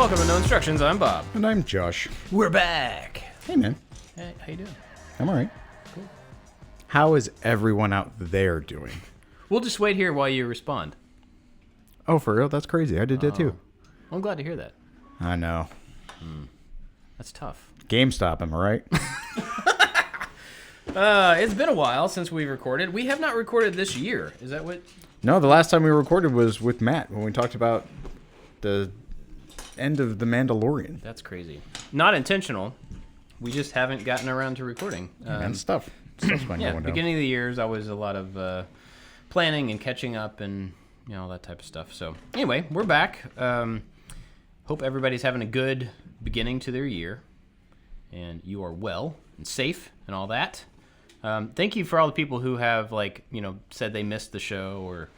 Welcome to No Instructions. I'm Bob. And I'm Josh. We're back. Hey, man. Hey, how you doing? I'm all right. Cool. How is everyone out there doing? We'll just wait here while you respond. Oh, for real? That's crazy. I did that too. I'm glad to hear that. I know. That's tough. GameStop, am I right? It's been a while since we recorded. We have not recorded this year. Is that what? No, the last time we recorded was with Matt when we talked about the end of The Mandalorian. That's crazy. Not intentional. We just haven't gotten around to recording. And stuff's been Yeah, going down. beginning of the year is always a lot of planning and catching up and all that type of stuff. So anyway, we're back. Hope everybody's having a good beginning to their year, and you are well and safe and all that. Thank you for all the people who have said they missed the show or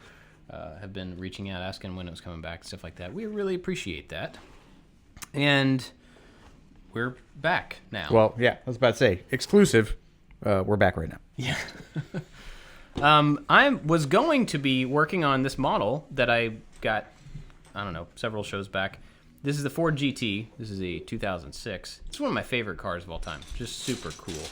have been reaching out asking when it was coming back, stuff like that. We really appreciate that, and we're back now. Well, yeah, I was about to say, exclusive. We're back right now. Yeah. I was going to be working on this model that I got, several shows back. This is the Ford GT. This is a 2006. It's one of my favorite cars of all time. Just super cool.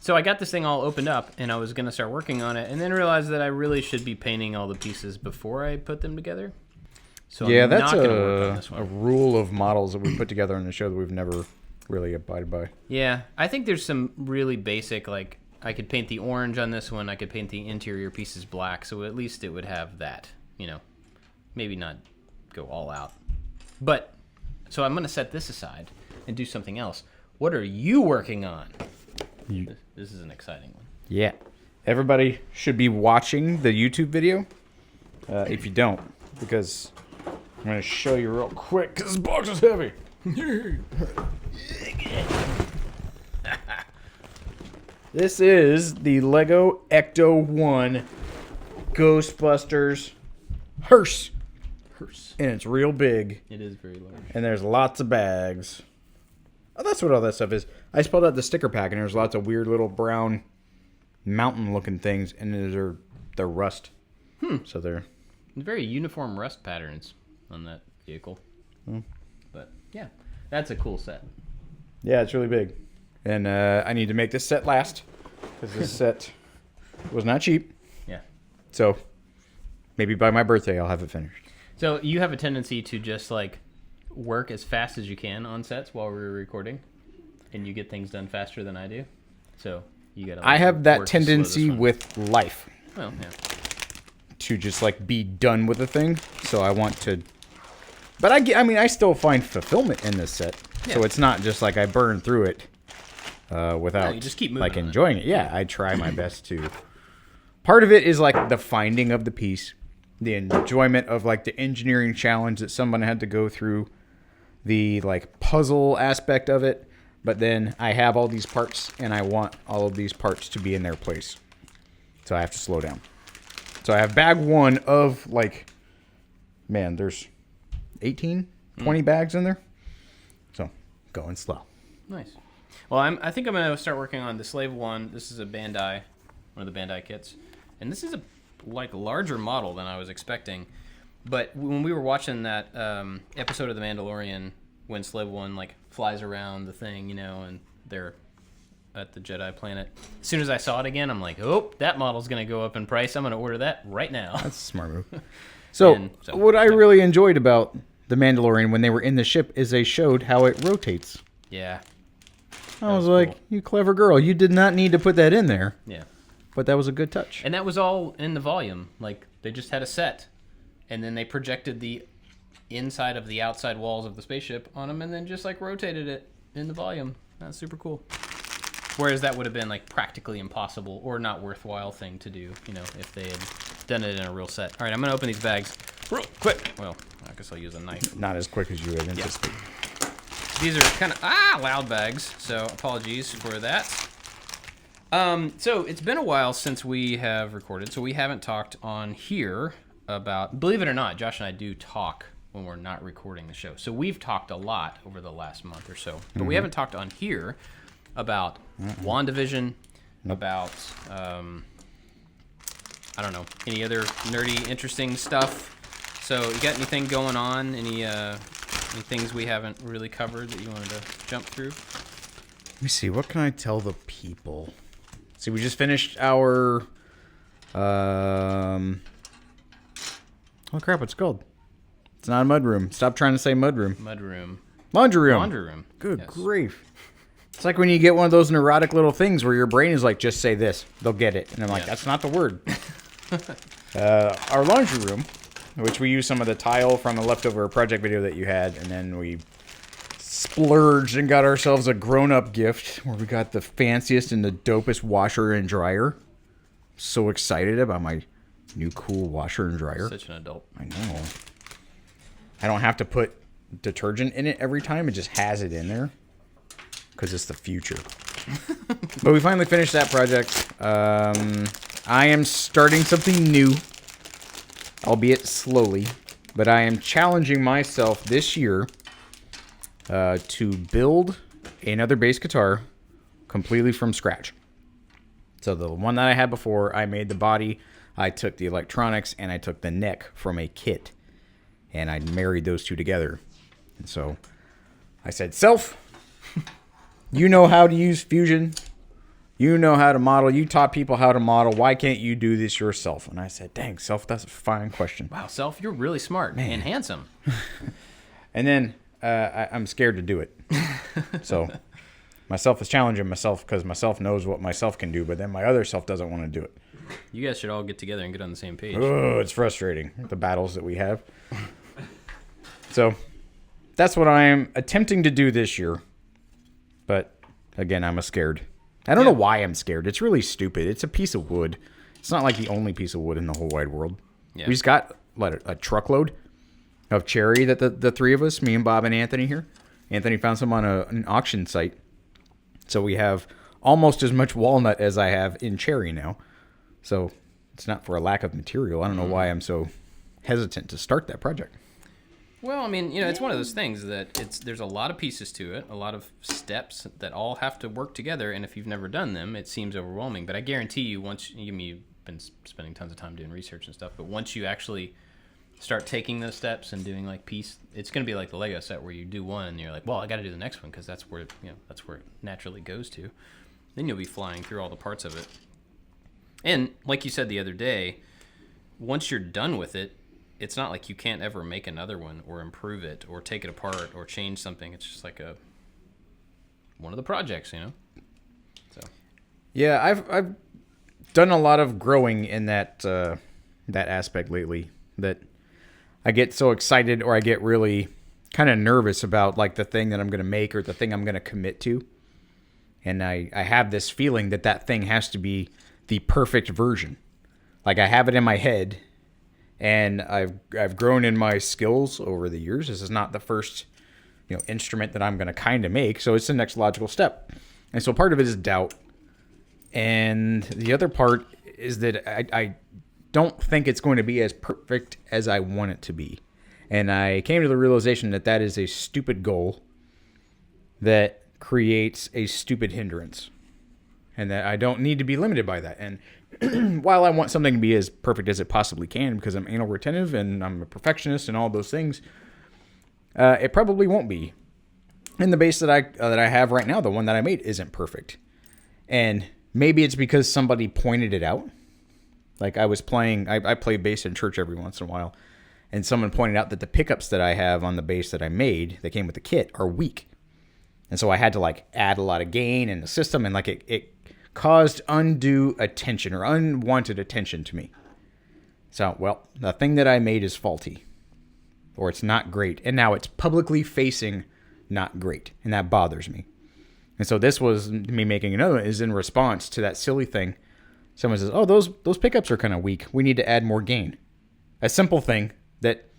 So I got this thing all opened up, and I was going to start working on it, and then realized that I really should be painting all the pieces before I put them together. So Yeah, I'm that's not going to work on this a one. rule of models that we put together on the show that we've never really abided by. Yeah, I think there's some really basic, I could paint the orange on this one. I could paint the interior pieces black, so at least it would have that, maybe not go all out. But, so I'm going to set this aside and do something else. What are you working on? This is an exciting one. Yeah. Everybody should be watching the YouTube video. If you don't, because I'm going to show you real quick, because this box is heavy. This is the Lego Ecto-1 Ghostbusters hearse. And it's real big. It is very large. And there's lots of bags. Oh, that's what all that stuff is. I spelled out the sticker pack, and there's lots of weird little brown mountain-looking things, and they're rust. So they're Very uniform rust patterns on that vehicle. But, yeah, that's a cool set. yeah, it's really big. And I need to make this set last, because this set was not cheap. Yeah. So maybe by my birthday I'll have it finished. So you have a tendency to just, work as fast as you can on sets while we're recording, and you get things done faster than I do. So you got to. I have that tendency with life. Well, yeah. To just be done with a thing. So I want to, but I still find fulfillment in this set. Yeah. So it's not just I burn through it without No, you just keep moving on it. enjoying it. Yeah, I try my best to. Part of it is the finding of the piece, the enjoyment of the engineering challenge that someone had to go through, the puzzle aspect of it. But then I have all these parts, and I want all of these parts to be in their place. So I have to slow down. So I have bag one of there's 18, 20 bags in there. So going slow. Nice. Well, I think I'm going to start working on the Slave One. This is a Bandai, one of the Bandai kits, and this is a larger model than I was expecting. But when we were watching that episode of The Mandalorian, when Slave One flies around the thing, and they're at the Jedi planet. As soon as I saw it again, I'm oh, that model's going to go up in price. I'm going to order that right now. That's a smart move. So what I really enjoyed about The Mandalorian when they were in the ship is they showed how it rotates. Yeah. I was like, cool. You clever girl. You did not need to put that in there. Yeah. But that was a good touch. And that was all in the volume. They just had a set, and then they projected the inside of the outside walls of the spaceship on them, and then just rotated it in the volume. That's super cool. Whereas that would have been practically impossible or not worthwhile thing to do, if they had done it in a real set. All right, I'm gonna open these bags real quick. Well, I guess I'll use a knife. Not as quick as you had anticipated. These are kind of loud bags, so apologies for that. So it's been a while since we have recorded, so we haven't talked on here about. Believe it or not, Josh and I do talk when we're not recording the show. So we've talked a lot over the last month or so, but we haven't talked on here about WandaVision, about I don't know, any other nerdy, interesting stuff. So you got anything going on? Any Any things we haven't really covered that you wanted to jump through? Let me see. What can I tell the people? See, we just finished our... oh, crap. What's it called? It's not a mudroom. Stop trying to say mudroom. Mudroom. Laundry room. Laundry room. Good grief. It's like when you get one of those neurotic little things where your brain is like, just say this. They'll get it. And I'm like, that's not the word. Our laundry room, which we used some of the tile from the leftover project video that you had, and then we splurged and got ourselves a grown-up gift where we got the fanciest and the dopest washer and dryer. So excited about my new cool washer and dryer. Such an adult. I know. I don't have to put detergent in it every time. It just has it in there because it's the future. But we finally finished that project. I am starting something new, albeit slowly, but I am challenging myself this year to build another bass guitar completely from scratch. So the one that I had before, I made the body, I took the electronics, and I took the neck from a kit, and I married those two together. And so I said, Self, you know how to use Fusion. You know how to model. You taught people how to model. Why can't you do this yourself? And I said, dang, Self, that's a fine question. Wow, Self, you're really smart and handsome. And then I'm scared to do it. So myself is challenging myself because myself knows what myself can do, but then my other self doesn't want to do it. You guys should all get together and get on the same page. Oh, it's frustrating, the battles that we have. So that's what I am attempting to do this year. But again, I'm scared. I don't know why I'm scared. It's really stupid. It's a piece of wood. It's not like the only piece of wood in the whole wide world. Yeah. We just got a truckload of cherry that the three of us, me and Bob and Anthony here. Anthony found some on an auction site. So we have almost as much walnut as I have in cherry now. So it's not for a lack of material. I don't know why I'm so hesitant to start that project. Well, I mean, it's one of those things that there's a lot of pieces to it, a lot of steps that all have to work together, and if you've never done them, it seems overwhelming. But I guarantee you, you've been spending tons of time doing research and stuff, but once you actually start taking those steps and doing it's going to be like the Lego set where you do one and you're like, well, I got to do the next one because that's where it naturally goes to. Then you'll be flying through all the parts of it. And like you said the other day, once you're done with it, it's not like you can't ever make another one or improve it or take it apart or change something. It's just like one of the projects, So yeah, I've done a lot of growing in that aspect lately. That I get so excited or I get really kind of nervous about like the thing that I'm going to make or the thing I'm going to commit to, and I have this feeling that thing has to be the perfect version. Like I have it in my head. And I've grown in my skills over the years. This is not the first, instrument that I'm going to kind of make. So it's the next logical step. And so part of it is doubt. And the other part is that I don't think it's going to be as perfect as I want it to be. And I came to the realization that is a stupid goal that creates a stupid hindrance. And that I don't need to be limited by that. And while I want something to be as perfect as it possibly can because I'm anal retentive and I'm a perfectionist and all those things, it probably won't be. And the bass that I have right now, the one that I made, isn't perfect. And maybe it's because somebody pointed it out. Like I was playing, I play bass in church every once in a while, and someone pointed out that the pickups that I have on the bass that I made that came with the kit are weak. And so I had to add a lot of gain in the system, and it caused undue attention or unwanted attention to me. So, well, the thing that I made is faulty, or it's not great, and now it's publicly facing not great, and that bothers me. And so this was me making another one is in response to that silly thing. Someone says, oh, those pickups are kind of weak. We need to add more gain. A simple thing that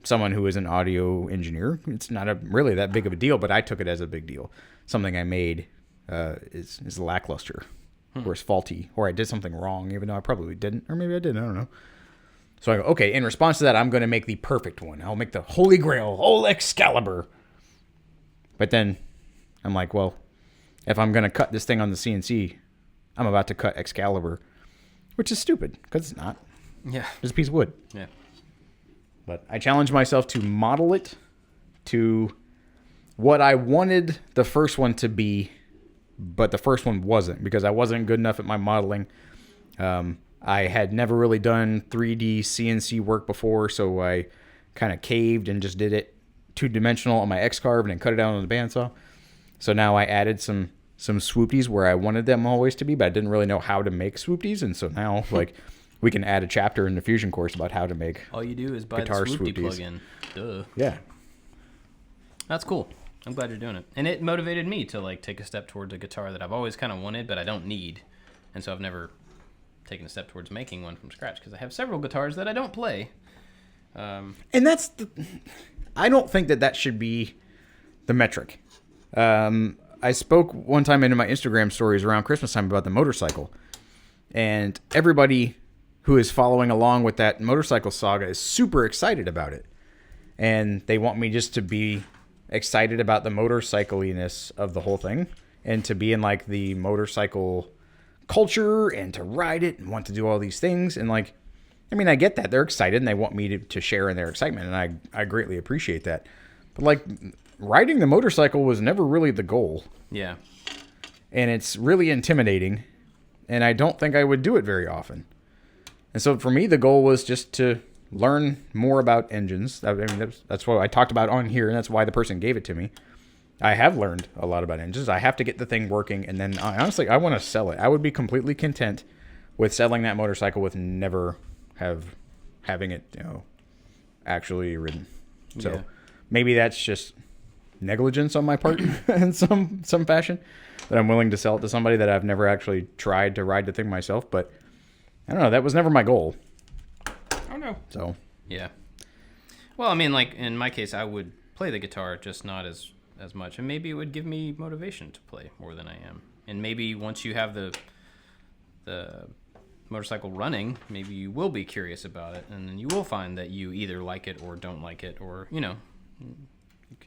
someone who is an audio engineer, it's not really that big of a deal, but I took it as a big deal. Something I made is lackluster. Or it's faulty, or I did something wrong, even though I probably didn't, or maybe I did, I don't know. So I go, okay, in response to that, I'm going to make the perfect one. I'll make the Holy Grail, whole Excalibur. But then I'm like, well, if I'm going to cut this thing on the CNC, I'm about to cut Excalibur, which is stupid, because it's not. Yeah. It's a piece of wood. Yeah. But I challenge myself to model it to what I wanted the first one to be, but the first one wasn't, because I wasn't good enough at my modeling. I had never really done 3D CNC work before, so I kind of caved and just did it two-dimensional on my X-Carve and then cut it out on the bandsaw. So now I added some swoopties where I wanted them always to be, but I didn't really know how to make swoopties, and so now like we can add a chapter in the Fusion course about how to make. All you do is buy the guitar swoopty swoopties. plugin. Duh. Yeah. That's cool. I'm glad you're doing it. And it motivated me to like take a step towards a guitar that I've always kind of wanted, but I don't need. And so I've never taken a step towards making one from scratch because I have several guitars that I don't play. And that's I don't think that should be the metric. I spoke one time into my Instagram stories around Christmas time about the motorcycle. And everybody who is following along with that motorcycle saga is super excited about it. And they want me just to be excited about the motorcycliness of the whole thing and to be in like the motorcycle culture and to ride it and want to do all these things. And like, I mean, I get that they're excited and they want me to share in their excitement. And I greatly appreciate that. But like riding the motorcycle was never really the goal. Yeah. And it's really intimidating. And I don't think I would do it very often. And so for me, the goal was just to learn more about engines. I mean, that's what I talked about on here, and that's why the person gave it to me. I have learned a lot about engines. I have to get the thing working, and then honestly, I want to sell it. I would be completely content with selling that motorcycle with never having it, actually ridden. So maybe that's just negligence on my part in some fashion, that I'm willing to sell it to somebody that I've never actually tried to ride the thing myself. But I don't know. That was never my goal. Oh no. So yeah. Well, I mean, like in my case, I would play the guitar, just not as much, and maybe it would give me motivation to play more than I am. And maybe once you have the motorcycle running, maybe you will be curious about it, and then you will find that you either like it or don't like it, or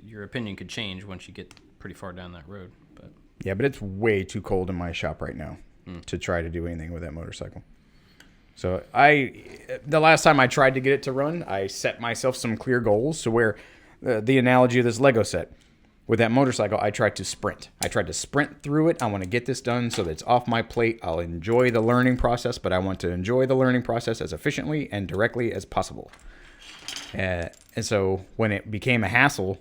your opinion could change once you get pretty far down that road. But yeah, but it's way too cold in my shop right now to try to do anything with that motorcycle. So the last time I tried to get it to run, I set myself some clear goals to where the analogy of this Lego set. With that motorcycle, I tried to sprint. I tried to sprint through it. I want to get this done so that it's off my plate. I'll enjoy the learning process, but I want to enjoy the learning process as efficiently and directly as possible. And so when it became a hassle,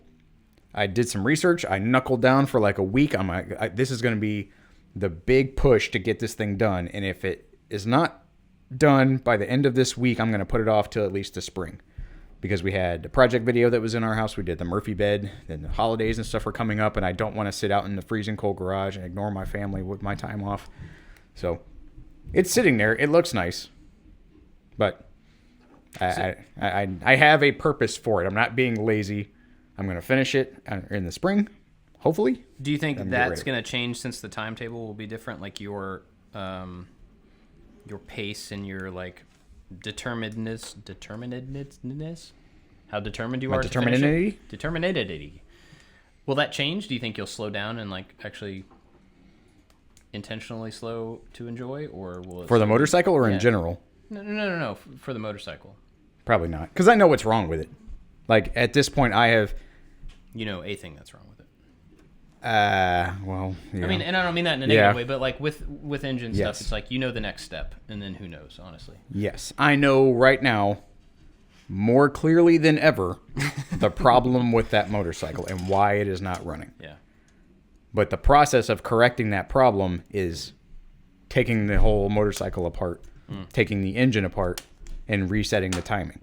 I did some research. I knuckled down for like a week. I'm like, this is going to be the big push to get this thing done. And if it is not done by the end of this week, I'm going to put it off till at least the spring. Because we had a project video that was in our house. We did the Murphy bed. Then the holidays and stuff were coming up. And I don't want to sit out in the freezing cold garage and ignore my family with my time off. So it's sitting there. It looks nice. But I have a purpose for it. I'm not being lazy. I'm going to finish it in the spring, hopefully. do you think that's going to change since the timetable will be different? Like your pace and your like determinedness, how determined you are to finish it? Determinedity. Will that change? Do you think you'll slow down and like actually intentionally slow to enjoy, or will it for the motorcycle or in general? No. For the motorcycle. Probably not, because I know what's wrong with it. Like at this point, I have a thing that's wrong with it. Well, yeah. I mean, and I don't mean that in a negative way, but like with engine stuff, it's like the next step, and then who knows, honestly. Yes, I know right now more clearly than ever the problem with that motorcycle and why it is not running. Yeah. But the process of correcting that problem is taking the whole motorcycle apart, taking the engine apart, and resetting the timing,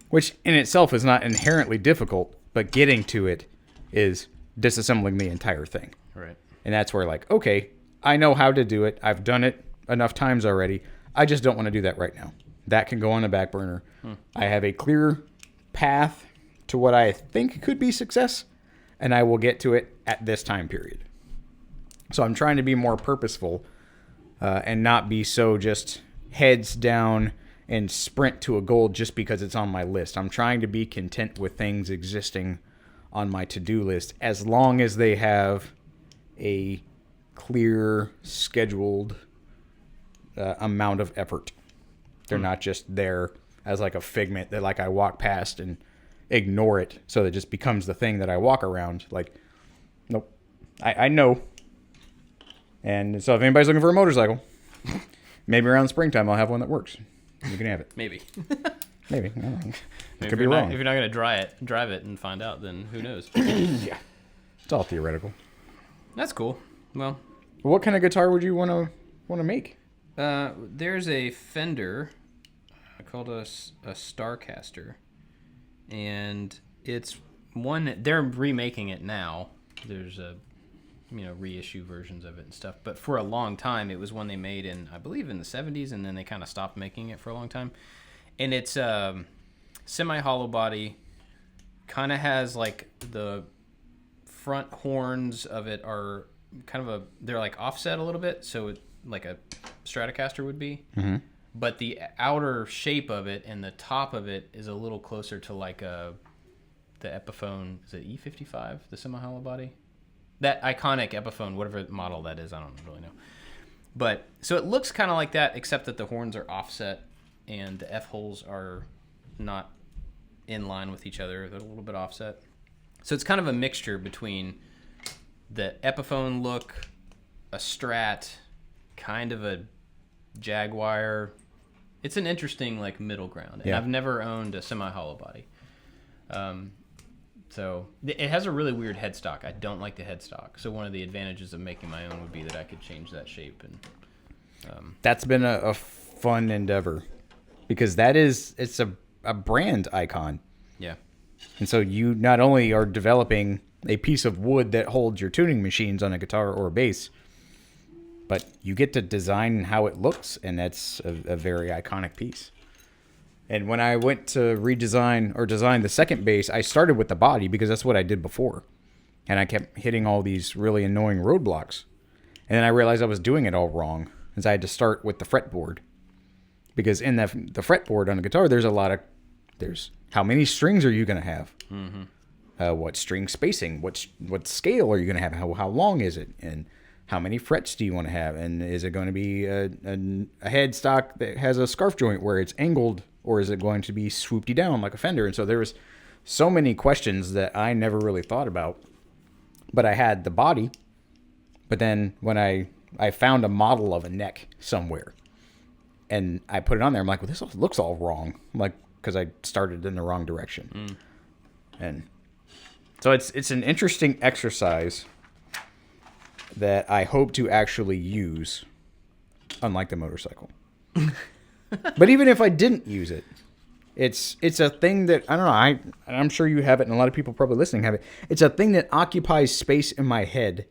which in itself is not inherently difficult, but getting to it is disassembling the entire thing. Right. And that's where like, okay, I know how to do it. I've done it enough times already. I just don't want to do that right now. That can go on the back burner. I have a clear path to what I think could be success, and I will get to it at this time period. So I'm trying to be more purposeful and not be so just heads down and sprint to a goal just because it's on my list. I'm trying to be content with things existing on my to-do list as long as they have a clear, scheduled amount of effort. They're not just there as like a figment that like I walk past and ignore it so that it just becomes the thing that I walk around. Like, nope. I know. And so if anybody's looking for a motorcycle, maybe around springtime I'll have one that works. You can have it. Maybe. Maybe. I don't know. Maybe Could be wrong. If you're not going to drive it and find out, then who knows? Yeah. It's all theoretical. That's cool. Well, What kind of guitar would you want to make? there's a Fender called a Starcaster, and it's one. They're remaking it now. There's reissue versions of it and stuff. But for a long time, it was one they made in, I believe, in the 70s, and then they kind of stopped making it for a long time. And it's semi-hollow body. Kind of has like the front horns of it are they're like offset a little bit, so like a Stratocaster would be. Mm-hmm. But the outer shape of it and the top of it is a little closer to like the Epiphone. Is it E55, the semi-hollow body? That iconic Epiphone, whatever model that is, I don't really know. But so it looks kind of like that, except that the horns are offset and the F-holes are not in line with each other. They're a little bit offset. So it's kind of a mixture between the Epiphone look, a Strat, kind of a Jaguar. It's an interesting like middle ground. And I've never owned a semi-hollow body. So it has a really weird headstock. I don't like the headstock. So one of the advantages of making my own would be that I could change that shape. And That's been a fun endeavor because it's a brand icon. Yeah. And so you not only are developing a piece of wood that holds your tuning machines on a guitar or a bass, but you get to design how it looks, and that's a very iconic piece. And when I went to design the second bass, I started with the body because that's what I did before. And I kept hitting all these really annoying roadblocks. And then I realized I was doing it all wrong, as I had to start with the fretboard. Because in the fretboard on a guitar, there's how many strings are you going to have? Mm-hmm. What string spacing? What scale are you going to have? How long is it? And how many frets do you want to have? And is it going to be a headstock that has a scarf joint where it's angled, or is it going to be swooped down like a Fender? And so there was so many questions that I never really thought about. But I had the body. But then when I found a model of a neck somewhere, and I put it on there, I'm like, well, this looks all wrong. I'm like, because I started in the wrong direction. And so it's an interesting exercise that I hope to actually use, unlike the motorcycle. But even if I didn't use it, it's a thing that, I don't know, I'm sure you have it, and a lot of people probably listening have it. It's a thing that occupies space in my head.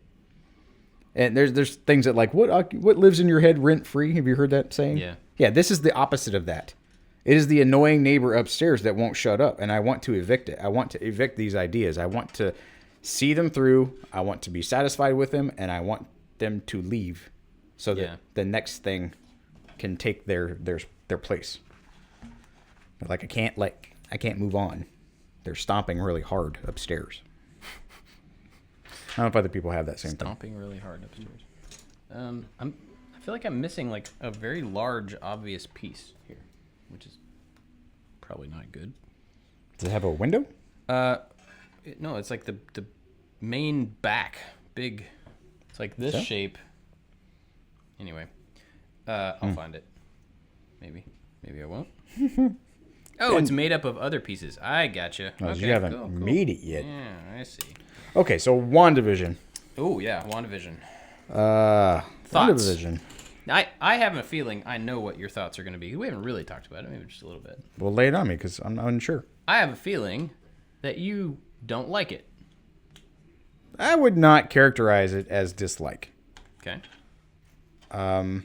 And there's things that like, what lives in your head rent-free? Have you heard that saying? Yeah. Yeah, this is the opposite of that. It is the annoying neighbor upstairs that won't shut up, and I want to evict it. I want to evict these ideas. I want to see them through. I want to be satisfied with them, and I want them to leave so that the next thing can take their place. Like I can't move on. They're stomping really hard upstairs. I don't know if other people have that same thing. Stomping really hard upstairs. I feel like I'm missing like a very large, obvious piece here, which is probably not good. Does it have a window? No, it's like the main back, big. It's like this shape. Anyway, I'll find it. Maybe I won't. Oh, it's made up of other pieces. I gotcha. Oh, okay, you haven't made it yet. Yeah, I see. Okay, so WandaVision. Oh yeah, WandaVision. Thoughts? WandaVision. I have a feeling I know what your thoughts are going to be. We haven't really talked about it, maybe just a little bit. Well, lay it on me because I'm unsure. I have a feeling that you don't like it. I would not characterize it as dislike. Okay. I'm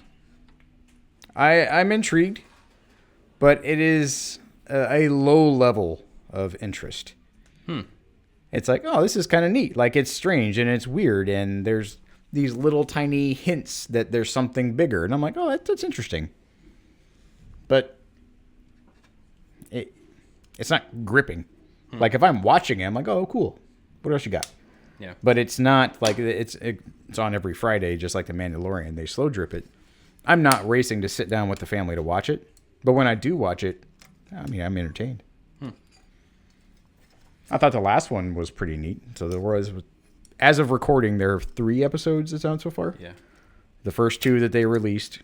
intrigued, but it is a low level of interest. It's like, oh, this is kind of neat. Like, it's strange and it's weird, and there's these little tiny hints that there's something bigger. And I'm like, oh, that's interesting. But it's not gripping. Like, if I'm watching it, I'm like, oh, cool. What else you got? Yeah. But it's not like it's on every Friday, just like The Mandalorian. They slow drip it. I'm not racing to sit down with the family to watch it. But when I do watch it, I mean, I'm entertained. I thought the last one was pretty neat. So there was, as of recording, there are 3 episodes that's out so far. Yeah. The first 2 that they released.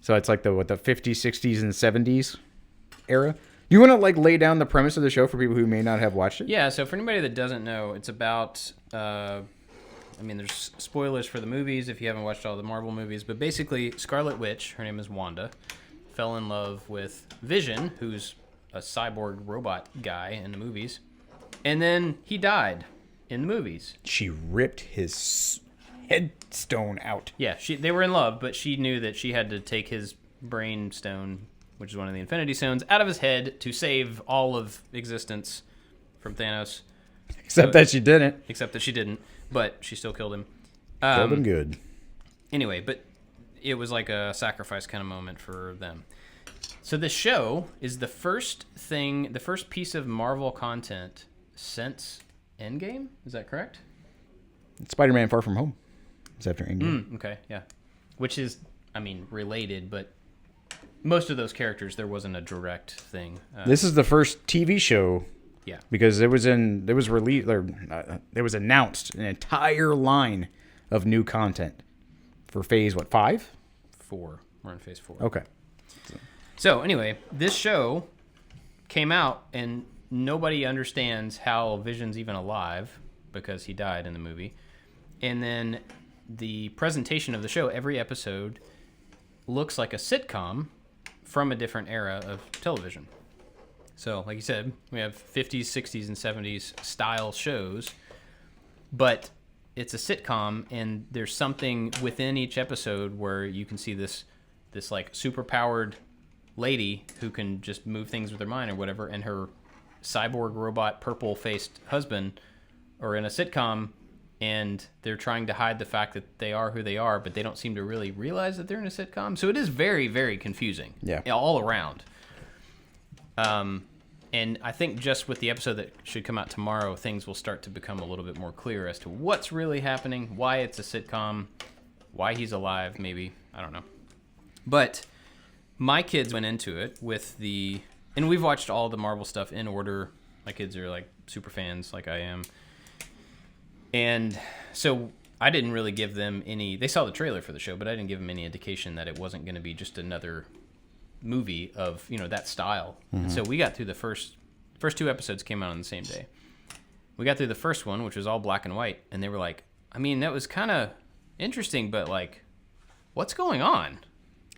So it's like the 50s, 60s, and 70s era. You want to like lay down the premise of the show for people who may not have watched it? Yeah, so for anybody that doesn't know, it's about, there's spoilers for the movies if you haven't watched all the Marvel movies, but basically Scarlet Witch, her name is Wanda, fell in love with Vision, who's a cyborg robot guy in the movies, and then he died in the movies. She ripped his headstone out. Yeah, they were in love, but she knew that she had to take his brain stone, which is one of the Infinity Stones, out of his head to save all of existence from Thanos. Except that she didn't. Except that she didn't, but she still killed him. Killed him good. Anyway, but it was like a sacrifice kind of moment for them. So the show is the first piece of Marvel content since Endgame. Is that correct? Spider-Man Far From Home. It's after Endgame. Okay, yeah. Which is, related, but most of those characters, there wasn't a direct thing. This is the first TV show. Yeah. Because it was announced an entire line of new content for phase 5? 4. We're on phase 4. Okay. So anyway, this show came out and nobody understands how Vision's even alive because he died in the movie. And then the presentation of the show, every episode looks like a sitcom from a different era of television. So, like you said, we have 50s, 60s, and 70s style shows, but it's a sitcom, and there's something within each episode where you can see this like super-powered lady who can just move things with her mind or whatever, and her cyborg robot purple-faced husband are in a sitcom, and they're trying to hide the fact that they are who they are, but they don't seem to really realize that they're in a sitcom. So it is very, very confusing. Yeah. All around. And I think just with the episode that should come out tomorrow, things will start to become a little bit more clear as to what's really happening, why it's a sitcom, why he's alive, maybe. I don't know. But my kids went into it with and we've watched all the Marvel stuff in order. My kids are like super fans like I am. And so I didn't really give them they saw the trailer for the show, but I didn't give them any indication that it wasn't going to be just another movie of, that style. Mm-hmm. And so we got through the first 2 episodes came out on the same day. We got through the first one, which was all black and white, and they were like, that was kind of interesting, but like, what's going on?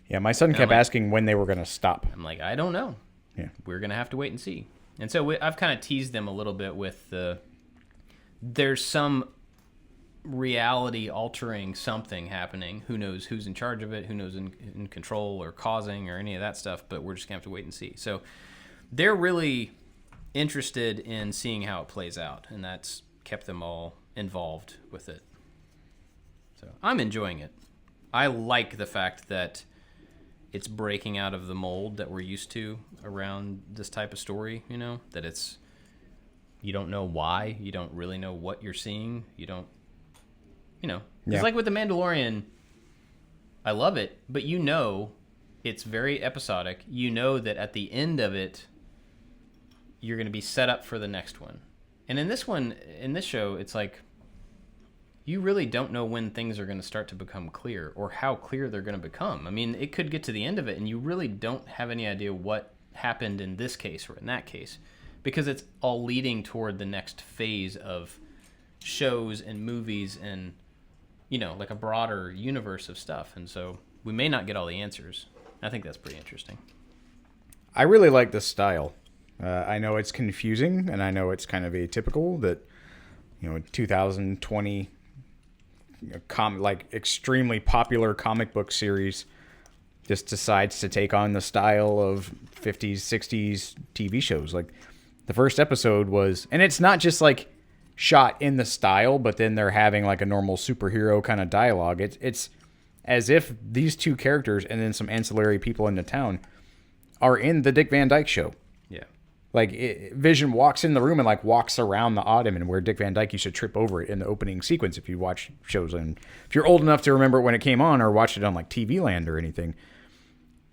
Yeah, my son kept asking when they were going to stop. I'm like, I don't know. Yeah. We're going to have to wait and see. And so I've kind of teased them a little bit with there's some reality altering something happening. Who knows who's in charge of it, who knows in control or causing or any of that stuff, but we're just gonna have to wait and see. So they're really interested in seeing how it plays out, and that's kept them all involved with it. So I'm enjoying it. I like the fact that it's breaking out of the mold that we're used to around this type of story, that it's, you don't know why, you don't really know what you're seeing, you don't, it's like with The Mandalorian, I love it, but it's very episodic. You know that at the end of it, you're going to be set up for the next one. And in this show, it's like, you really don't know when things are going to start to become clear or how clear they're going to become. It could get to the end of it and you really don't have any idea what happened in this case or in that case, because it's all leading toward the next phase of shows and movies and, like a broader universe of stuff. And so we may not get all the answers. I think that's pretty interesting. I really like the style. I know it's confusing, and I know it's kind of atypical that, 2020 extremely popular comic book series just decides to take on the style of 50s, 60s TV shows. Like the first episode was, and it's not just like shot in the style, but then they're having like a normal superhero kind of dialogue. It's as if these 2 characters and then some ancillary people in the town are in the Dick Van Dyke Show. Yeah. Like Vision walks in the room and like walks around the ottoman where Dick Van Dyke used to trip over it in the opening sequence. If you watch shows, and if you're old enough to remember when it came on or watched it on like TV Land or anything.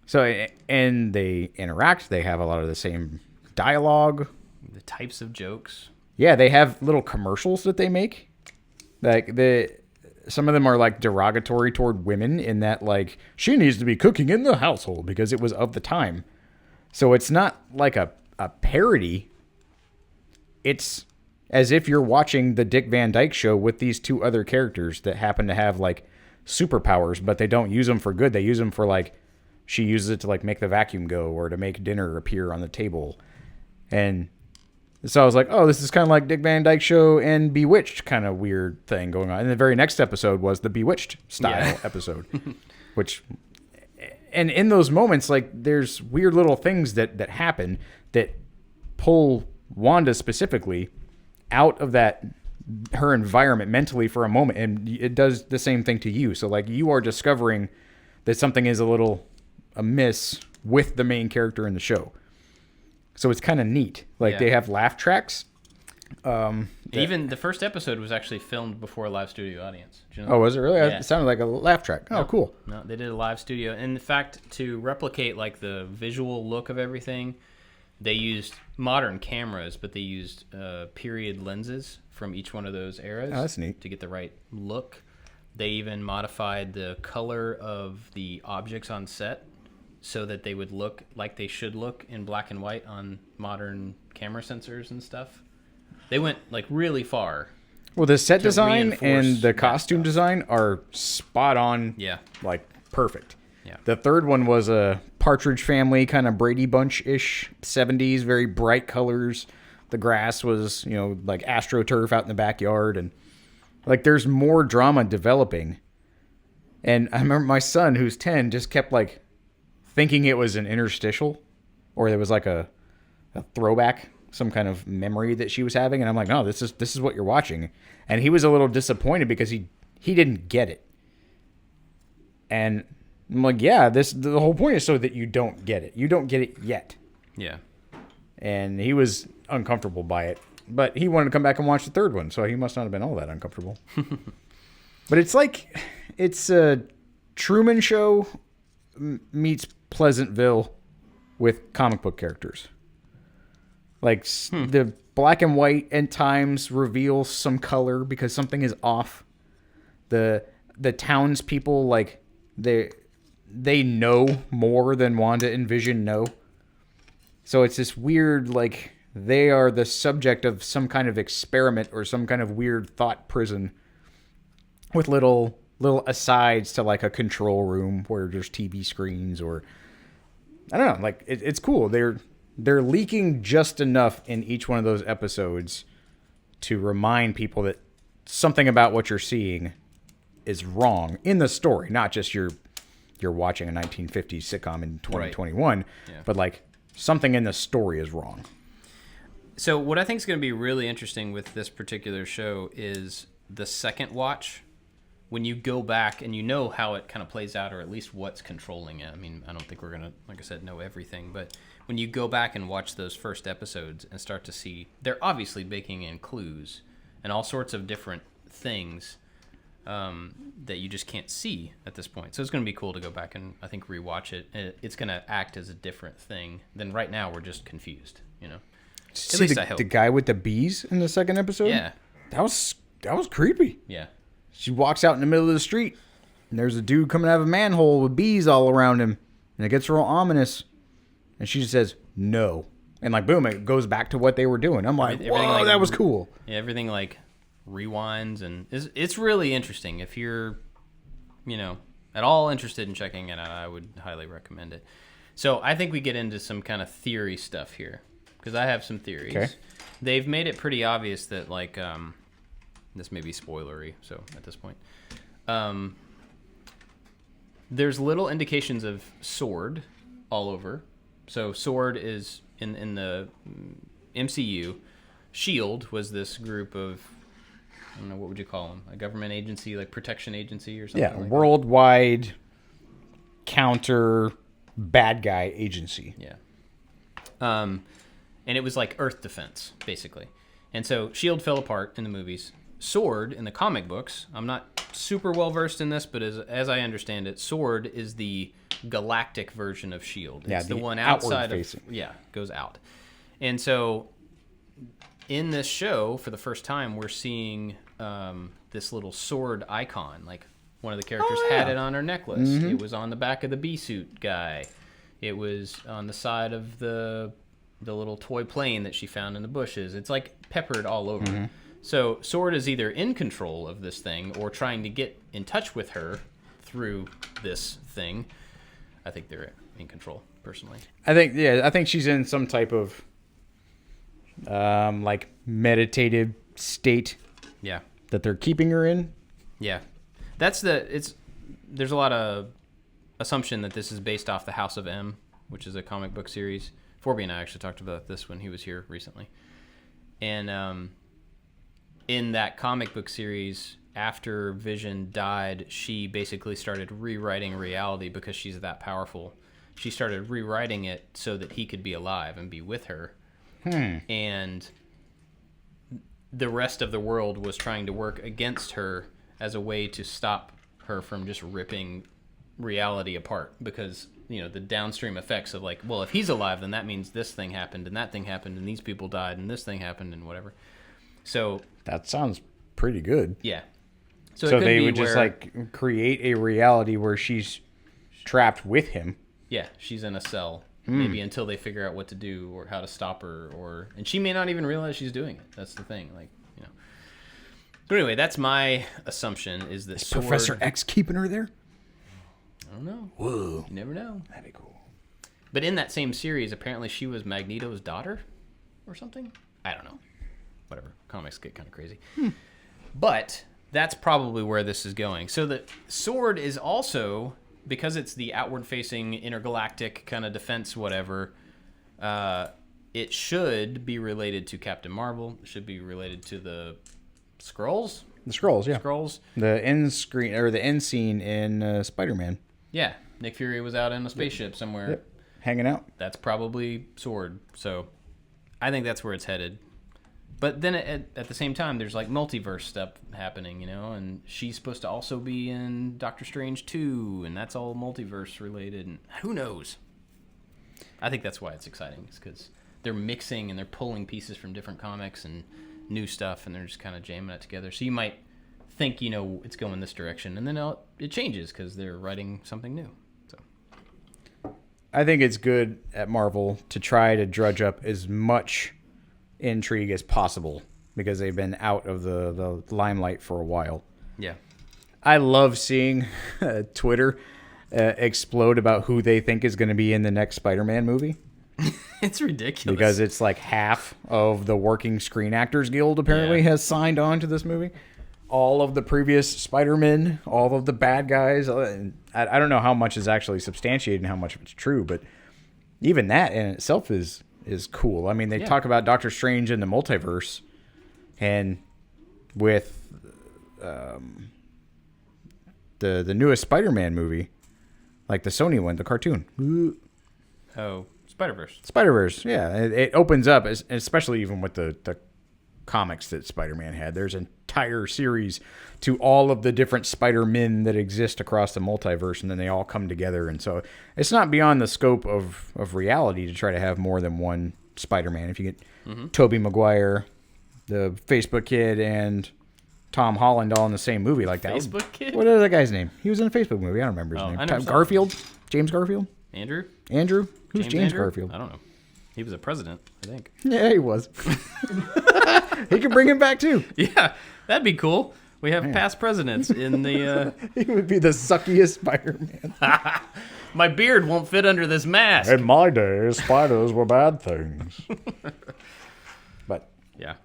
So, and they interact. They have a lot of the same dialogue. The types of jokes. Yeah, they have little commercials that they make. Like some of them are like derogatory toward women in that like she needs to be cooking in the household because it was of the time. So it's not like a parody. It's as if you're watching the Dick Van Dyke Show with these two other characters that happen to have like superpowers, but they don't use them for good. They use them for like she uses it to like make the vacuum go or to make dinner appear on the table. And so I was like, oh, this is kind of like Dick Van Dyke Show and Bewitched kind of weird thing going on. And the very next episode was the Bewitched style episode, which, and in those moments, like there's weird little things that happen that pull Wanda specifically out of her environment mentally for a moment. And it does the same thing to you. So like you are discovering that something is a little amiss with the main character in the show. So it's kind of neat. Like they have laugh tracks. Even the first episode was actually filmed before a live studio audience. Did you know Oh, was it really? Yeah. It sounded like a laugh track. Oh, cool. No, they did a live studio. In fact, to replicate like the visual look of everything, they used modern cameras, but they used period lenses from each one of those eras. Oh, that's neat. To get the right look. They even modified the color of the objects on set so that they would look like they should look in black and white on modern camera sensors and stuff. They went like really far. Well, the set design and the that costume stuff. design are spot on. Yeah. Like perfect. Yeah. The third one was a Partridge Family kind of Brady Bunch-ish 70s, very bright colors. The grass was, like AstroTurf out in the backyard. And like there's more drama developing. And I remember my son, who's 10, just kept like thinking it was an interstitial or there was like a throwback, some kind of memory that she was having. And I'm like, no, this is what you're watching. And he was a little disappointed because he didn't get it. And I'm like, yeah, the whole point is so that you don't get it. You don't get it yet. Yeah. And he was uncomfortable by it. But he wanted to come back and watch the third one, so he must not have been all that uncomfortable. But it's a Truman Show meets Pleasantville with comic book characters. Like the black and white at times reveals some color because something is off. The townspeople, like they know more than Wanda and Vision know. So it's this weird, like they are the subject of some kind of experiment or some kind of weird thought prison with little asides to like a control room where there's TV screens or I don't know, like it's cool. They're leaking just enough in each one of those episodes to remind people that something about what you're seeing is wrong in the story, not just you're watching a 1950s sitcom in 2021, Right. Yeah. but like something in the story is wrong. So what I think is going to be really interesting with this particular show is the second watch. When you go back and you know how it kind of plays out, or at least what's controlling it. I mean, I don't think we're going to, like I said, know everything. But when you go back and watch those first episodes and start to see, they're obviously baking in clues and all sorts of different things that you just can't see at this point. So it's going to be cool to go back and, I think, rewatch it. And it's going to act as a different thing than right now we're just confused, At least I hope. The guy with the bees in the second episode? Yeah. That was creepy. Yeah. She walks out in the middle of the street, and there's a dude coming out of a manhole with bees all around him, and it gets real ominous. And she just says, no. And, like, boom, it goes back to what they were doing. I'm like, whoa, that was cool. Yeah, everything, like, rewinds, and it's really interesting. If you're, at all interested in checking it out, I would highly recommend it. So I think we get into some kind of theory stuff here, because I have some theories. Okay. They've made it pretty obvious that, like, this may be spoilery, so at this point. There's little indications of sword all over. So sword is in the MCU. SHIELD was this group of, I don't know, what would you call them? A government agency, like protection agency or something like worldwide counter bad guy agency. Yeah. And it was like Earth defense, basically. And so SHIELD fell apart in the movies. Sword in the comic books, I'm not super well versed in this, but as I understand it, Sword is the galactic version of SHIELD. It's the one outside facing. goes out. And so in this show, for the first time, we're seeing this little sword icon. Like, one of the characters had it on her necklace. Mm-hmm. It was on the back of the bee-suit guy. It was on the side of the little toy plane that she found in the bushes. It's like peppered all over. Mm-hmm. So Sword is either in control of this thing or trying to get in touch with her through this thing. I think they're in control, personally. I think she's in some type of like meditative state. Yeah. That they're keeping her in. Yeah. There's a lot of assumption that this is based off the House of M, which is a comic book series. Forby and I actually talked about this when he was here recently. And in that comic book series, after Vision died, she basically started rewriting reality because she's that powerful. She started rewriting it so that he could be alive and be with her. And the rest of the world was trying to work against her as a way to stop her from just ripping reality apart, because the downstream effects of, like, well, if he's alive, then that means this thing happened and that thing happened and these people died and this thing happened and whatever. So that sounds pretty good. Yeah. So they would just like create a reality where she's trapped with him. Yeah, she's in a cell, maybe until they figure out what to do or how to stop her, and she may not even realize she's doing it. That's the thing, So anyway, that's my assumption, is that Sword... Professor X keeping her there? I don't know. Whoa. You never know. That'd be cool. But in that same series, apparently she was Magneto's daughter or something. I don't know. Whatever. Comics get kind of crazy. But that's probably where this is going. So the Sword is also, because it's the outward-facing intergalactic kind of defense whatever, it should be related to Captain Marvel. It should be related to the Skrulls. The Skrulls, yeah. Skrulls. The end screen, or the end scene in Spider-Man. Yeah. Nick Fury was out in a spaceship somewhere. Yep. Hanging out. That's probably Sword. So I think that's where it's headed. But then at the same time, there's like multiverse stuff happening, and she's supposed to also be in Doctor Strange 2, and that's all multiverse related, and who knows? I think that's why it's exciting, is because they're mixing and they're pulling pieces from different comics and new stuff, and they're just kind of jamming it together. So you might think, it's going this direction, and then it changes because they're writing something new. So I think it's good at Marvel to try to drudge up as much intrigue as possible, because they've been out of the limelight for a while. Yeah. I love seeing Twitter explode about who they think is going to be in the next Spider-Man movie. It's ridiculous. Because it's like half of the Working Screen Actors Guild apparently has signed on to this movie. All of the previous Spider-Men, all of the bad guys. I don't know how much is actually substantiated and how much of it's true, but even that in itself is cool. I mean, they talk about Doctor Strange in the multiverse, and with the newest Spider-Man movie, like the Sony one, the cartoon. Oh, Spider-Verse. Spider-Verse, yeah. It opens up, especially even with the comics that Spider-Man had. There's an entire series to all of the different Spider-Men that exist across the multiverse, and then they all come together. And so it's not beyond the scope of reality to try to have more than one Spider-Man. If you get Tobey Maguire, the Facebook Kid, and Tom Holland all in the same movie like that. Facebook Kid? What is that guy's name? He was in a Facebook movie. I don't remember his name. Garfield? James Garfield? Andrew? Who's James Garfield? I don't know. He was a president, I think. Yeah, he was. He can bring him back too. Yeah, that'd be cool. We have past presidents in the... He would be the suckiest Spider-Man. My beard won't fit under this mask. In my day, spiders were bad things. But yeah,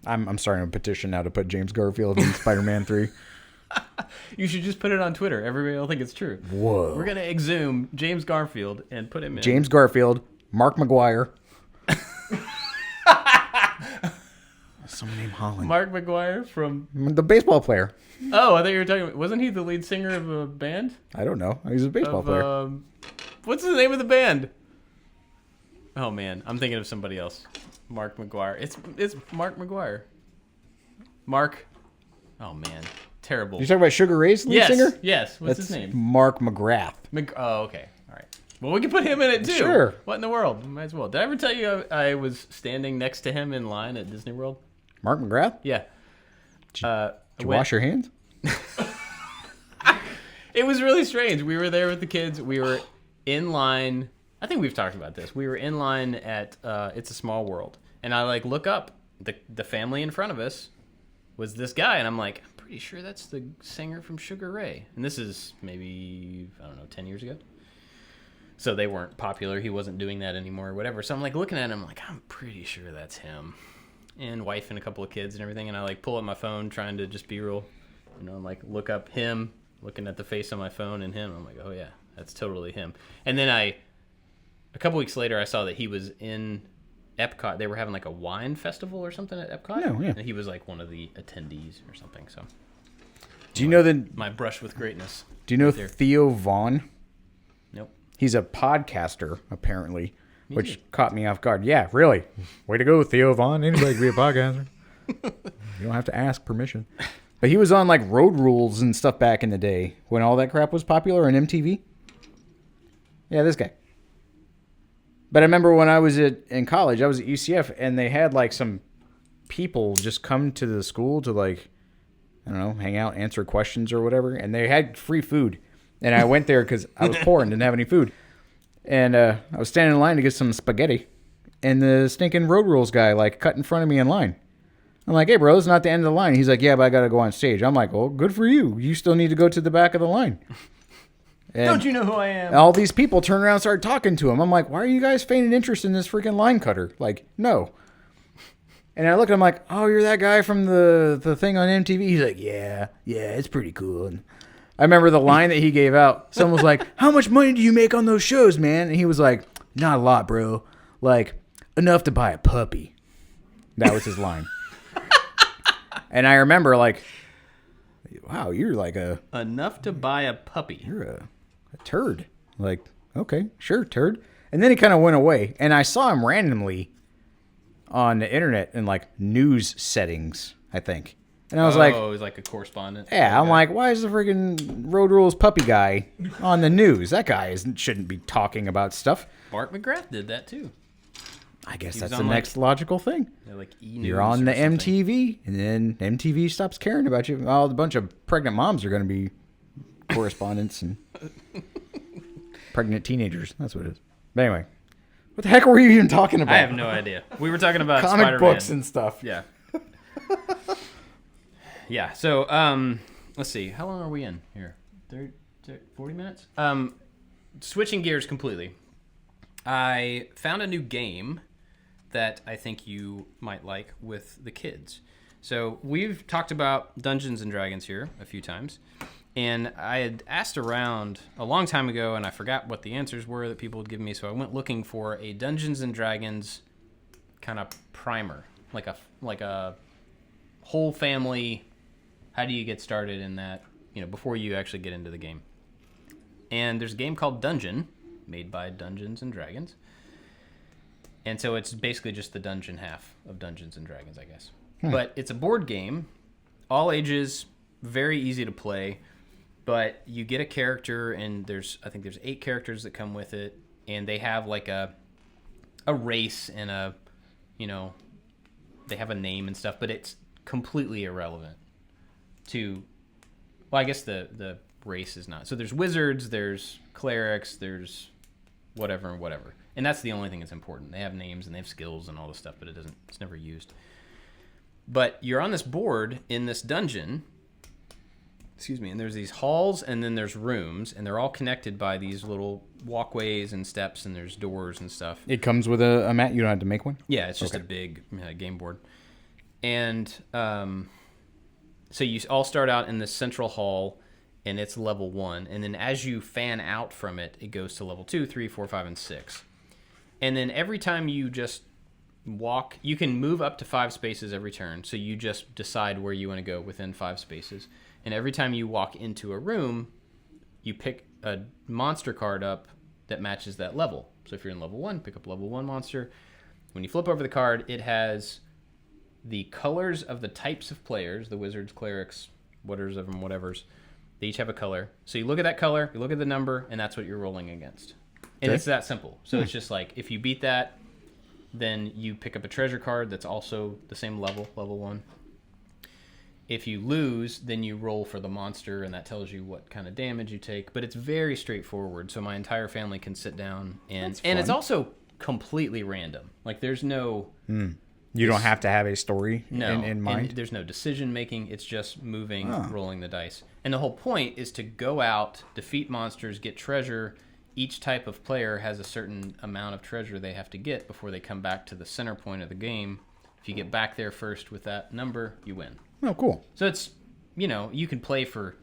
I'm starting a petition now to put James Garfield in Spider-Man 3. You should just put it on Twitter. Everybody will think it's true. Whoa. We're going to exhume James Garfield and put him in. James Garfield, Mark McGuire. Someone named Holland. Mark McGuire from... The baseball player. Oh, I thought you were talking... Wasn't he the lead singer of a band? I don't know. He's a baseball player. What's the name of the band? Oh, man. I'm thinking of somebody else. Mark McGuire. It's Mark McGuire. Mark... Oh, man. Terrible. You talking about Sugar Ray's lead singer? Yes. What's his name? Mark McGrath. Oh, okay. All right. Well, we can put him in it too. Sure. What in the world? Might as well. Did I ever tell you I was standing next to him in line at Disney World? Mark McGrath? Yeah. Did you wash your hands? It was really strange. We were there with the kids. We were in line. I think we've talked about this. We were in line at It's a Small World. And I like look up. The family in front of us was this guy. And I'm like, I'm pretty sure that's the singer from Sugar Ray. And this is maybe, I don't know, 10 years ago. So they weren't popular. He wasn't doing that anymore or whatever. So I'm like looking at him like, I'm pretty sure that's him. And wife and a couple of kids and everything. And I like pull up my phone trying to just be real, like look up him, looking at the face on my phone and him. I'm like, oh yeah, that's totally him. And then a couple weeks later, I saw that he was in Epcot. They were having like a wine festival or something at Epcot. No, yeah. And he was like one of the attendees or something. So Do you know that? My brush with greatness. Do you know right Theo Vaughn? Nope. He's a podcaster, apparently, which caught me off guard. Yeah, really. Way to go, Theo Vaughn. Anybody can be a podcaster. You don't have to ask permission. But he was on like Road Rules and stuff back in the day when all that crap was popular on MTV. Yeah, this guy. But I remember when I was in college, I was at UCF, and they had like some people just come to the school to like, I don't know, hang out, answer questions or whatever. And they had free food. And I went there because I was poor and didn't have any food. And I was standing in line to get some spaghetti. And the stinking Road Rules guy like cut in front of me in line. I'm like, hey, bro, it's not the end of the line. He's like, yeah, but I got to go on stage. I'm like, well, good for you. You still need to go to the back of the line. And don't you know who I am? all these people turn around and start talking to him. I'm like, why are you guys feigning interest in this freaking line cutter? Like, no. And I look at him like, oh, you're that guy from the thing on MTV? He's like, yeah, it's pretty cool. And I remember the line that he gave out. Someone was like, how much money do you make on those shows, man? And he was like, not a lot, bro. Like, enough to buy a puppy. That was his line. And I remember like, wow, you're like enough to buy a puppy. You're a turd. Like, okay, sure, turd. And then he kind of went away. And I saw him randomly on the internet in like news settings, I think. And I was like, oh, he's like a correspondent. Yeah, I'm like, why is the freaking Road Rules puppy guy on the news? That guy shouldn't be talking about stuff. Mark McGrath did that too. I guess that's the next logical thing. Like you're on the MTV, and then MTV stops caring about you. Oh, a bunch of pregnant moms are going to be correspondents and pregnant teenagers. That's what it is. But anyway, what the heck were you even talking about? I have no idea. We were talking about comic Spider-Man. books and stuff. Yeah. Yeah. So, let's see. How long are we in here? 40 minutes? Switching gears completely. I found a new game that I think you might like with the kids. So we've talked about Dungeons and Dragons here a few times, and I had asked around a long time ago, and I forgot what the answers were that people would give me, so I went looking for a Dungeons and Dragons kind of primer, like a whole family, how do you get started in that, before you actually get into the game. And there's a game called Dungeon, made by Dungeons and Dragons. And so it's basically just the dungeon half of Dungeons and Dragons, I guess. But it's a board game, all ages, very easy to play. But you get a character, and I think there's 8 characters that come with it, and they have like a race and they have a name and stuff, but it's completely irrelevant to. Well, I guess the race is not. So there's wizards, there's clerics, there's whatever and whatever. And that's the only thing that's important. They have names and they have skills and all this stuff, but it's never used. But you're on this board in this dungeon, and there's these halls and then there's rooms, and they're all connected by these little walkways and steps, and there's doors and stuff. It comes with a mat. You don't have to make one? Yeah, it's just a big game board. And so you all start out in this central hall, and it's level 1. And then as you fan out from it, it goes to level 2, 3, 4, 5, and 6. And then every time you just walk, you can move up to 5 spaces every turn. So you just decide where you want to go within 5 spaces. And every time you walk into a room, you pick a monster card up that matches that level. So if you're in level 1, pick up level 1 monster. When you flip over the card, it has the colors of the types of players, the wizards, clerics, whatevers. They each have a color. So you look at that color, you look at the number, and that's what you're rolling against. And Okay. it's that simple. So it's just like, if you beat that, then you pick up a treasure card that's also the same level 1. If you lose, then you roll for the monster, and that tells you what kind of damage you take. But it's very straightforward, so my entire family can sit down, and it's also completely random. Like, there's no... You don't have to have a story in mind? And there's no decision making. It's just moving, rolling the dice. And the whole point is to go out, defeat monsters, get treasure. Each type of player has a certain amount of treasure they have to get before they come back to the center point of the game. If you get back there first with that number, you win. Oh, cool. So it's, you can play for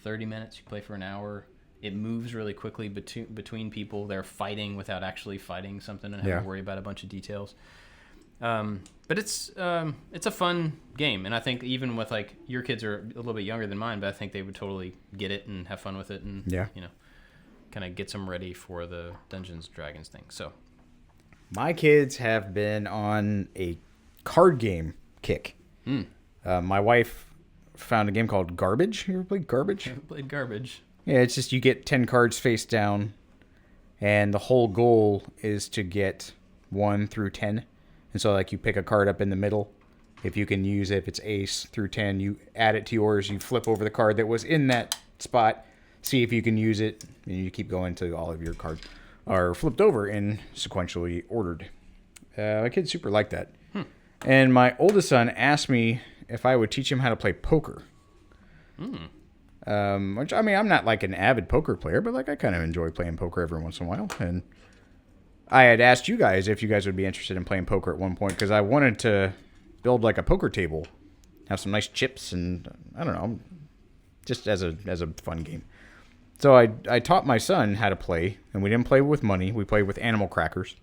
30 minutes, you play for an hour. It moves really quickly between people. They're fighting without actually fighting something and having to worry about a bunch of details. But it's a fun game, and I think even with, like, your kids are a little bit younger than mine, but I think they would totally get it and have fun with it, and kind of gets them ready for the Dungeons & Dragons thing. So my kids have been on a card game kick. My wife found a game called Garbage. You ever played Garbage? I haven't played Garbage. Yeah, it's just you get 10 cards face down, and the whole goal is to get 1 through 10. And so, like, you pick a card up in the middle. If you can use it, if it's ace through 10, you add it to yours. You flip over the card that was in that spot, see if you can use it, and you keep going until all of your cards are flipped over and sequentially ordered. My kids super like that. And my oldest son asked me if I would teach him how to play poker. Which, I mean, I'm not like an avid poker player, but like I kind of enjoy playing poker every once in a while. And I had asked you guys if you guys would be interested in playing poker at one point, because I wanted to build like a poker table, have some nice chips, and I don't know, just as a fun game. So I taught my son how to play, and we didn't play with money. We played with animal crackers.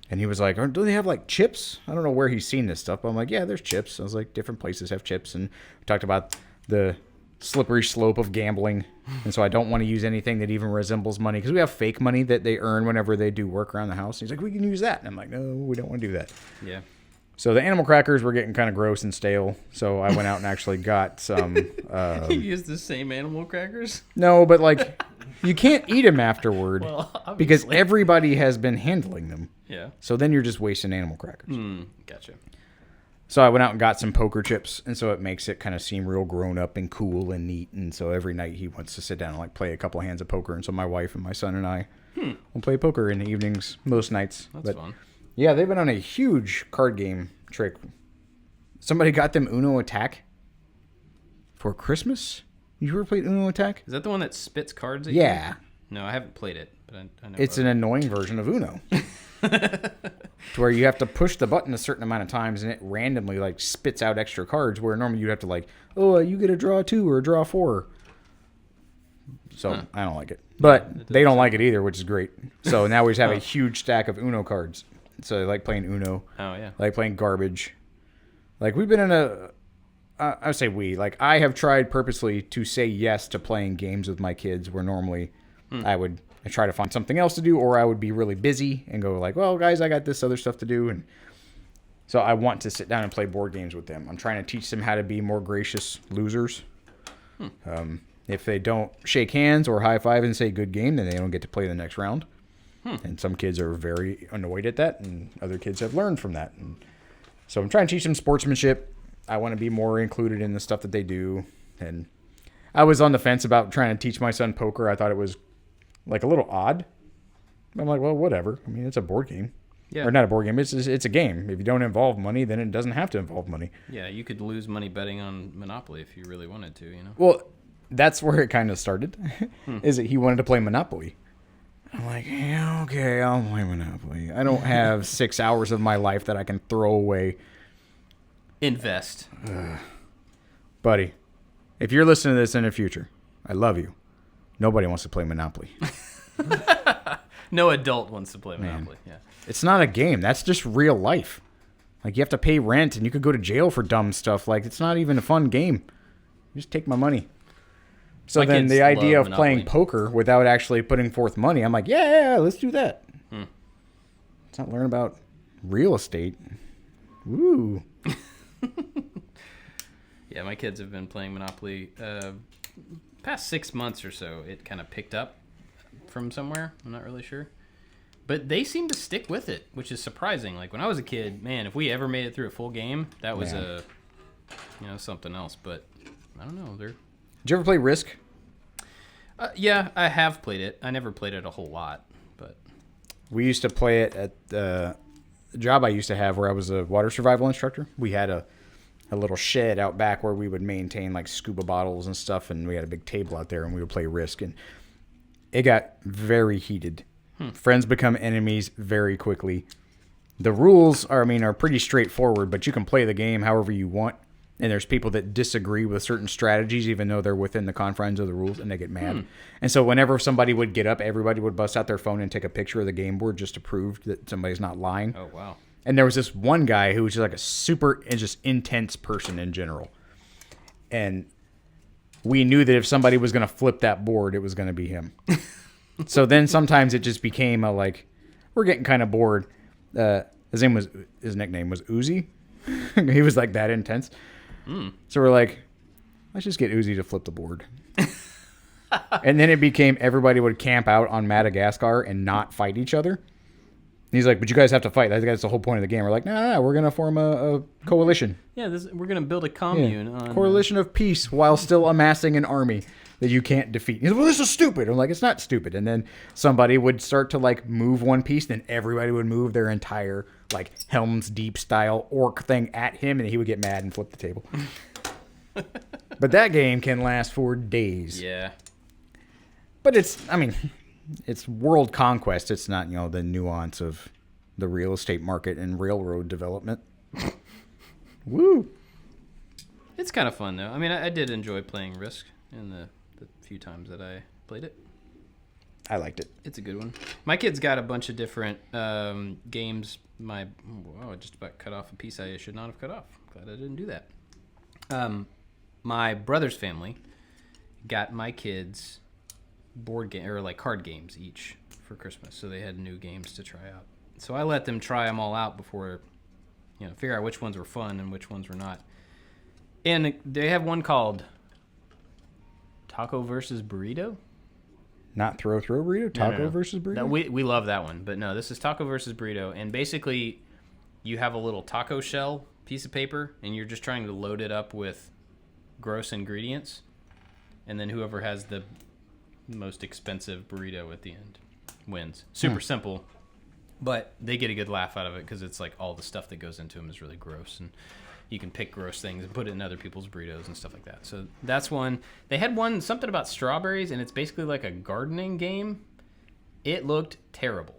And he was like, do they have like chips? I don't know where he's seen this stuff, but I'm like, yeah, there's chips. I was like, different places have chips. And we talked about the slippery slope of gambling. And so I don't want to use anything that even resembles money, because we have fake money that they earn whenever they do work around the house. And he's like, we can use that. And I'm like, no, we don't want to do that. Yeah. So the animal crackers were getting kind of gross and stale. So I went out and actually got some. You used the same animal crackers? No, but like, you can't eat them afterward, Well, because everybody has been handling them. Yeah. So then you're just wasting animal crackers. Gotcha. So I went out and got some poker chips, and so it makes it kind of seem real grown up and cool and neat. And so every night he wants to sit down and like play a couple of hands of poker. And so my wife and my son and I will play poker in the evenings most nights. That's fun. Yeah, they've been on a huge card game trick. Somebody got them Uno Attack for Christmas. You ever played Uno Attack? Is that the one that spits cards at you? Yeah. No, I haven't played it, but I know. It's an annoying version of Uno. To where you have to push the button a certain amount of times, and it randomly like spits out extra cards, where normally you have to like, oh, you get a draw 2 or a draw 4. So I don't like it. But they don't like it either, which is great. So now we just have a huge stack of Uno cards. So they like playing Uno. Oh, yeah. Like playing Garbage. Like we've been in a... I say we. Like I have tried purposely to say yes to playing games with my kids, where normally I try to find something else to do, or I would be really busy and go like, well, guys, I got this other stuff to do. And so I want to sit down and play board games with them. I'm trying to teach them how to be more gracious losers. If they don't shake hands or high five and say good game, then they don't get to play the next round. And some kids are very annoyed at that, and other kids have learned from that. And so I'm trying to teach them sportsmanship. I want to be more included in the stuff that they do. And I was on the fence about trying to teach my son poker. I thought it was like a little odd. I'm like, well, whatever. I mean, it's a board game. Yeah. Or not a board game. It's a game. If you don't involve money, then it doesn't have to involve money. Yeah, you could lose money betting on Monopoly if you really wanted to, you know? Well, that's where it kind of started, is that he wanted to play Monopoly. I'm like, yeah, okay, I'll play Monopoly. I don't have 6 hours of my life that I can throw away. Invest. Buddy, if you're listening to this in the future, I love you. Nobody wants to play Monopoly. No adult wants to play Monopoly. Yeah. It's not a game. That's just real life. Like, you have to pay rent, and you could go to jail for dumb stuff. Like, it's not even a fun game. Just take my money. So My then kids the idea love of playing Monopoly. poker without actually putting forth money, I'm like, yeah, let's do that. Let's not learn about real estate. Woo. Yeah, my kids have been playing Monopoly past 6 months or so. It kind of picked up from somewhere. I'm not really sure. But they seem to stick with it, which is surprising. Like when I was a kid, man, if we ever made it through a full game, that was something else. But I don't know. Did you ever play Risk? Yeah, I have played it. I never played it a whole lot, but we used to play it at the job I used to have where I was a water survival instructor. We had a little shed out back where we would maintain like scuba bottles and stuff, and we had a big table out there, and we would play Risk, and it got very heated. Friends become enemies very quickly. The rules are pretty straightforward, but you can play the game however you want. And there's people that disagree with certain strategies, even though they're within the confines of the rules, and they get mad. And so whenever somebody would get up, everybody would bust out their phone and take a picture of the game board just to prove that somebody's not lying. Oh, wow. And there was this one guy who was just like a super just intense person in general. And we knew that if somebody was going to flip that board, it was going to be him. So then sometimes it just became we're getting kind of bored. His nickname was Uzi. He was like that intense. So we're like, let's just get Uzi to flip the board. And then it became everybody would camp out on Madagascar and not fight each other. And he's like, but you guys have to fight. I think that's the whole point of the game. We're like, no, we're going to form a coalition. Yeah, we're going to build a commune. Yeah. Coalition of peace while still amassing an army that you can't defeat. He's like, well, this is stupid. I'm like, it's not stupid. And then somebody would start to like move one piece, then everybody would move their entire like Helm's Deep style orc thing at him, and he would get mad and flip the table. But that game can last for days. Yeah. But it's world conquest. It's not, the nuance of the real estate market and railroad development. Woo. It's kind of fun, though. I did enjoy playing Risk in the few times that I played it. I liked it. It's a good one. My kid's got a bunch of different games. I just about cut off a piece I should not have cut off. Glad I didn't do that. My brother's family got my kids board game or like card games each for Christmas, so they had new games to try out. So I let them try them all out before, figure out which ones were fun and which ones were not. And they have one called Taco versus Burrito. Not throw burrito? Taco versus burrito? No, we love that one. But no, this is Taco versus Burrito. And basically, you have a little taco shell piece of paper, and you're just trying to load it up with gross ingredients. And then whoever has the most expensive burrito at the end wins. Super simple. But they get a good laugh out of it because it's like all the stuff that goes into them is really gross. And you can pick gross things and put it in other people's burritos and stuff like that. So that's one. They had one, something about strawberries, and it's basically like a gardening game. It looked terrible.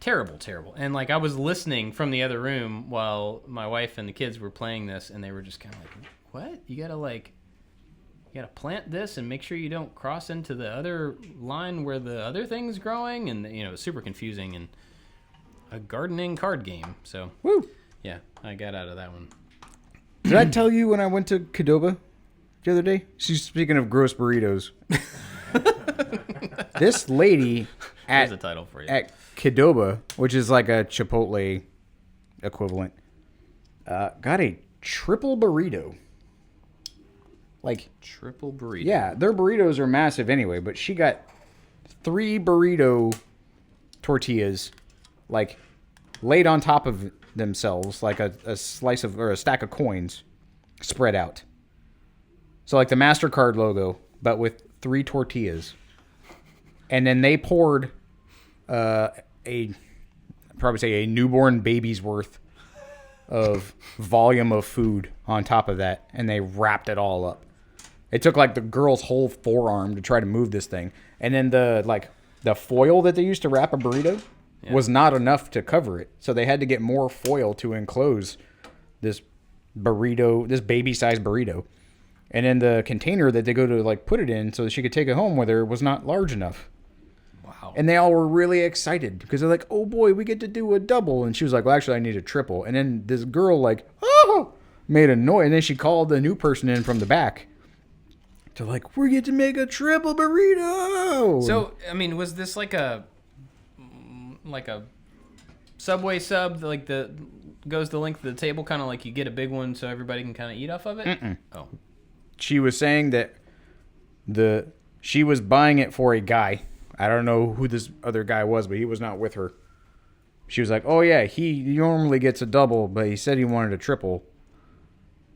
Terrible. And like I was listening from the other room while my wife and the kids were playing this, and they were just kind of like, what? You gotta plant this and make sure you don't cross into the other line where the other thing's growing. And, it's super confusing and a gardening card game. So, woo. Yeah, I got out of that one. Did I tell you when I went to Qdoba the other day? She's speaking of gross burritos. This lady There's a title for you. At Qdoba, which is like a Chipotle equivalent, got a triple burrito. Like triple burrito. Yeah, their burritos are massive anyway, but she got 3 burrito tortillas, like laid on top of themselves, like a slice of or a stack of coins spread out. So like the MasterCard logo, but with 3 tortillas. And then they poured a newborn baby's worth of volume of food on top of that, and they wrapped it all up. It took like the girl's whole forearm to try to move this thing. And then the foil that they used to wrap a burrito was not enough to cover it. So they had to get more foil to enclose this burrito, this baby-sized burrito. And then the container that they go to like put it in so that she could take it home with her was not large enough. Wow. And they all were really excited because they're like, oh boy, we get to do a double. And she was like, well, actually, I need a triple. And then this girl like, oh, made a noise. And then she called the new person in from the back to like, we get to make a triple burrito. So, was this like a Subway sub, like goes the length of the table, kind of like you get a big one so everybody can kind of eat off of it? Mm-mm. Oh. She was saying that she was buying it for a guy I don't know who this other guy was, but he was not with her. She was like, oh, yeah, he normally gets a double, but he said he wanted a triple.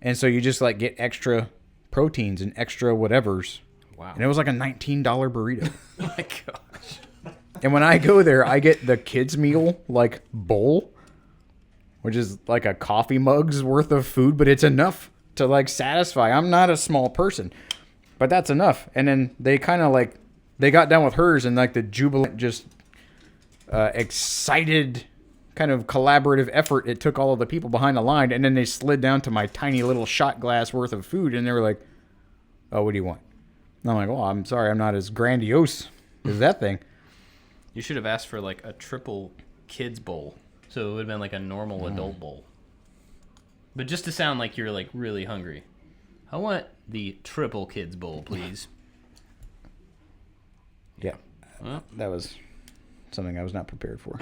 And so you just, like, get extra proteins and extra whatevers. Wow. And it was like a $19 burrito. Oh, my gosh. And when I go there, I get the kids' meal, like, bowl, which is like a coffee mug's worth of food, but it's enough to, like, satisfy. I'm not a small person, but that's enough. And then they kind of, like, they got done with hers, and, like, the jubilant, just excited kind of collaborative effort it took all of the people behind the line, and then they slid down to my tiny little shot glass worth of food, and they were like, oh, what do you want? And I'm like, well, I'm sorry, I'm not as grandiose as that thing. You should have asked for, like, a triple kids bowl. So it would have been like a normal adult bowl. But just to sound like you're, like, really hungry. I want the triple kids bowl, please. Yeah. That was something I was not prepared for.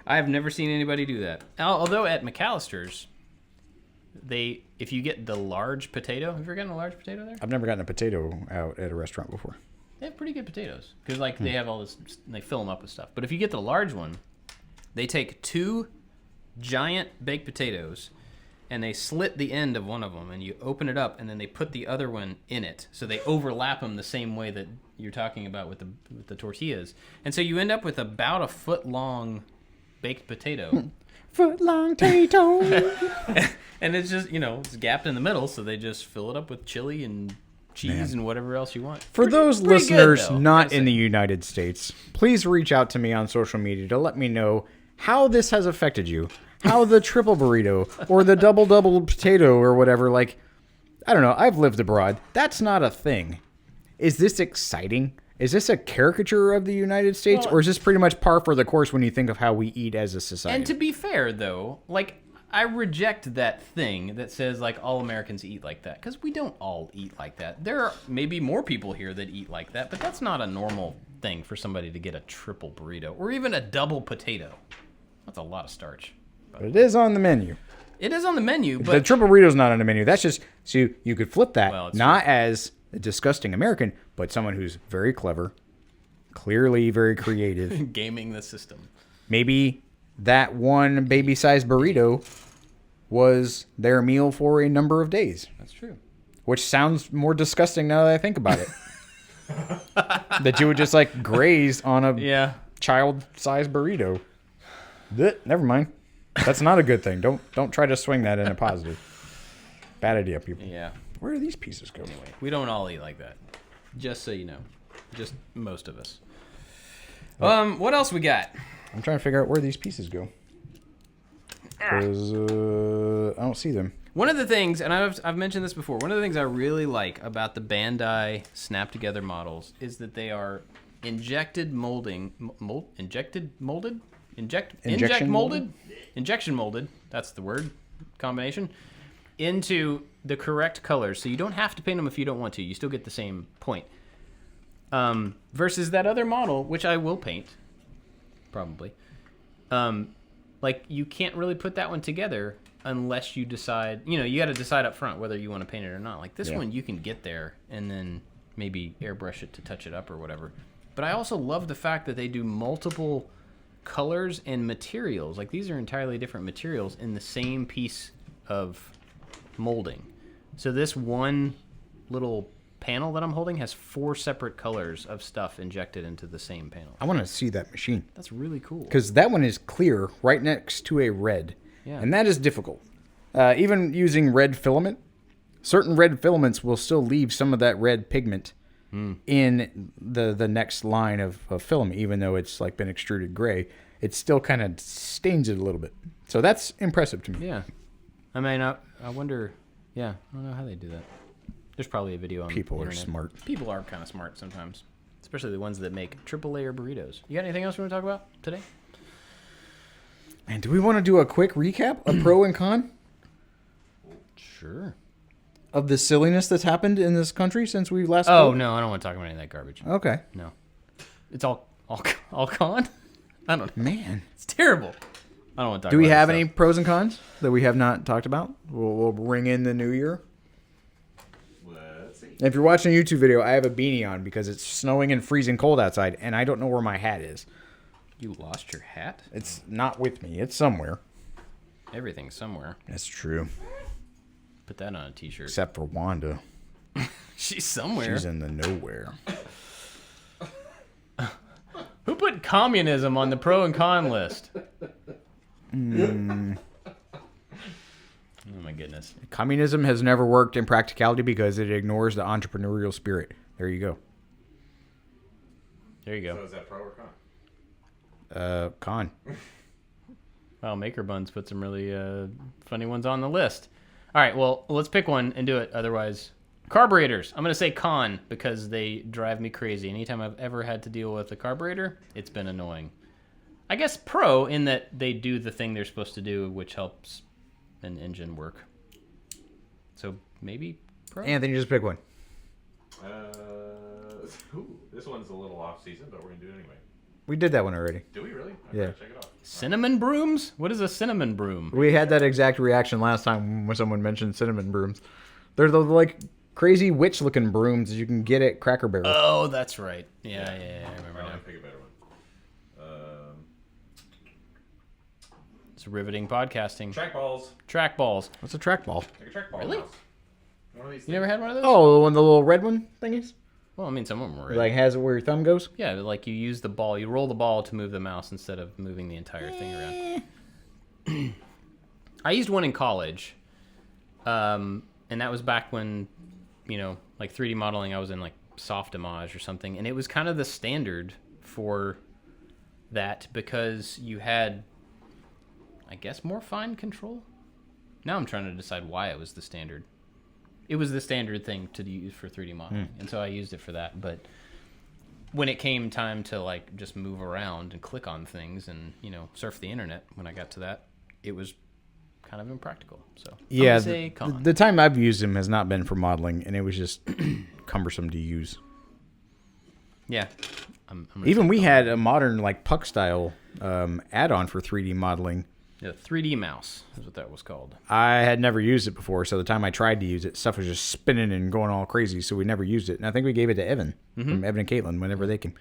I have never seen anybody do that. Although at McAllister's, if you get the large potato, have you ever gotten a large potato there? I've never gotten a potato out at a restaurant before. They have pretty good potatoes because, like, they have all this. They fill them up with stuff. But if you get the large one, they take 2 giant baked potatoes and they slit the end of one of them, and you open it up, and then they put the other one in it, so they overlap them the same way that you're talking about with the tortillas, and so you end up with about a foot long baked potato. Foot long tato. And it's just, it's gapped in the middle, so they just fill it up with chili and cheese and whatever else you want. For those pretty listeners good, though, not in the United States, please reach out to me on social media to let me know how this has affected you. How the triple burrito or the double potato or whatever, like, I don't know. I've lived abroad. That's not a thing. Is this exciting? Is this a caricature of the United States, or is this pretty much par for the course when you think of how we eat as a society? And to be fair, though, like, I reject that thing that says, like, all Americans eat like that, because we don't all eat like that. There are maybe more people here that eat like that, but that's not a normal thing for somebody to get a triple burrito or even a double potato. That's a lot of starch. But it is on the menu. It is on the menu, but the triple burrito's not on the menu. That's just so you could flip that, Well, not as a disgusting American, but someone who's very clever, clearly very creative. gaming the system. Maybe that one baby-sized burrito was their meal for a number of days. That's true. Which sounds more disgusting now that I think about it. That you would just, like, graze on a child-sized burrito. Never mind. That's not a good thing. Don't try to swing that in a positive. Bad idea, people. Yeah. Where do these pieces go? Anyway, we don't all eat like that. Just so you know. Just most of us. What else we got? I'm trying to figure out where these pieces go. Because I don't see them. One of the things, and I've mentioned this before, one of the things I really like about the Bandai snap-together models is that they are injection molded, that's the word combination, into the correct colors. So you don't have to paint them if you don't want to. You still get the same point. Versus that other model, which I will paint, probably. Like, you can't really put that one together unless you decide, you got to decide up front whether you want to paint it or not. Like, this one, you can get there and then maybe airbrush it to touch it up or whatever. But I also love the fact that they do multiple colors and materials. Like, these are entirely different materials in the same piece of molding. So this one little panel that I'm holding has 4 separate colors of stuff injected into the same panel. I want to see that machine. That's really cool. Because that one is clear right next to a red. Yeah. And that is difficult. Even using red filament, certain red filaments will still leave some of that red pigment in the next line of filament, even though it's like been extruded gray. It still kind of stains it a little bit. So that's impressive to me. Yeah. I mean, I wonder, I don't know how they do that. There's probably a video on People the are internet. smart. People are kind of smart sometimes, especially the ones that make triple layer burritos. You got anything else you want to talk about today? And do we want to do a quick recap, a pro and con? Sure. Of the silliness that's happened in this country since we last Oh, spoke? no, I don't want to talk about any of that garbage. Okay. No. It's all con? I don't know. Man. It's terrible. I don't want to talk about Do we that have stuff. any pros and cons that we have not talked about? We'll ring in the new year. Let's see. If you're watching a YouTube video, I have a beanie on because it's snowing and freezing cold outside, and I don't know where my hat is. You lost your hat? It's not with me. It's somewhere. Everything's somewhere. That's true. Put that on a t-shirt. Except for Wanda. She's somewhere. She's in the nowhere. Who put communism on the pro and con list? Oh my goodness. Communism has never worked in practicality because it ignores the entrepreneurial spirit. There you go. There you go. So is that pro or con? Con. Well, Maker Buns put some really funny ones on the list. All right, well, let's pick one and do it. Otherwise, carburetors. I'm going to say con because they drive me crazy. Anytime I've ever had to deal with a carburetor, it's been annoying. I guess pro in that they do the thing they're supposed to do, which helps an engine work. So maybe pro? Anthony, just pick one. This one's a little off season, but we're going to do it anyway. We did that one already. Do we really? I Yeah. gotta check it out. Cinnamon brooms? What is a cinnamon broom? We had that exact reaction last time when someone mentioned cinnamon brooms. They're the like crazy witch-looking brooms that you can get at Cracker Barrel. Oh, that's right. Yeah, I remember I'll now. pick a better one. It's riveting podcasting. Trackballs. Trackballs. What's a trackball? Take a trackball. Really? Mouse. One of these You never had one of those? Oh, the little red one thingies? Well, I mean, some of them were. Like has it where your thumb goes? Yeah, like you use the ball, you roll the ball to move the mouse instead of moving the entire thing around. I used one in college, and that was back when, like 3D modeling, I was in like Softimage or something, and it was kind of the standard for that because you had, I guess, more fine control. Now I'm trying to decide why it was the standard. It was the standard thing to use for 3D modeling, and so I used it for that. But when it came time to like just move around and click on things and surf the internet, when I got to that, it was kind of impractical. So Yeah, I'm gonna say con. the time I've used them has not been for modeling, and it was just cumbersome to use. Yeah, I'm gonna Even say we con. had a modern like puck style add-on for 3D modeling. Yeah, 3D mouse is what that was called. I had never used it before, so the time I tried to use it, stuff was just spinning and going all crazy, so we never used it. And I think we gave it to Evan, from Evan and Caitlin, whenever they came.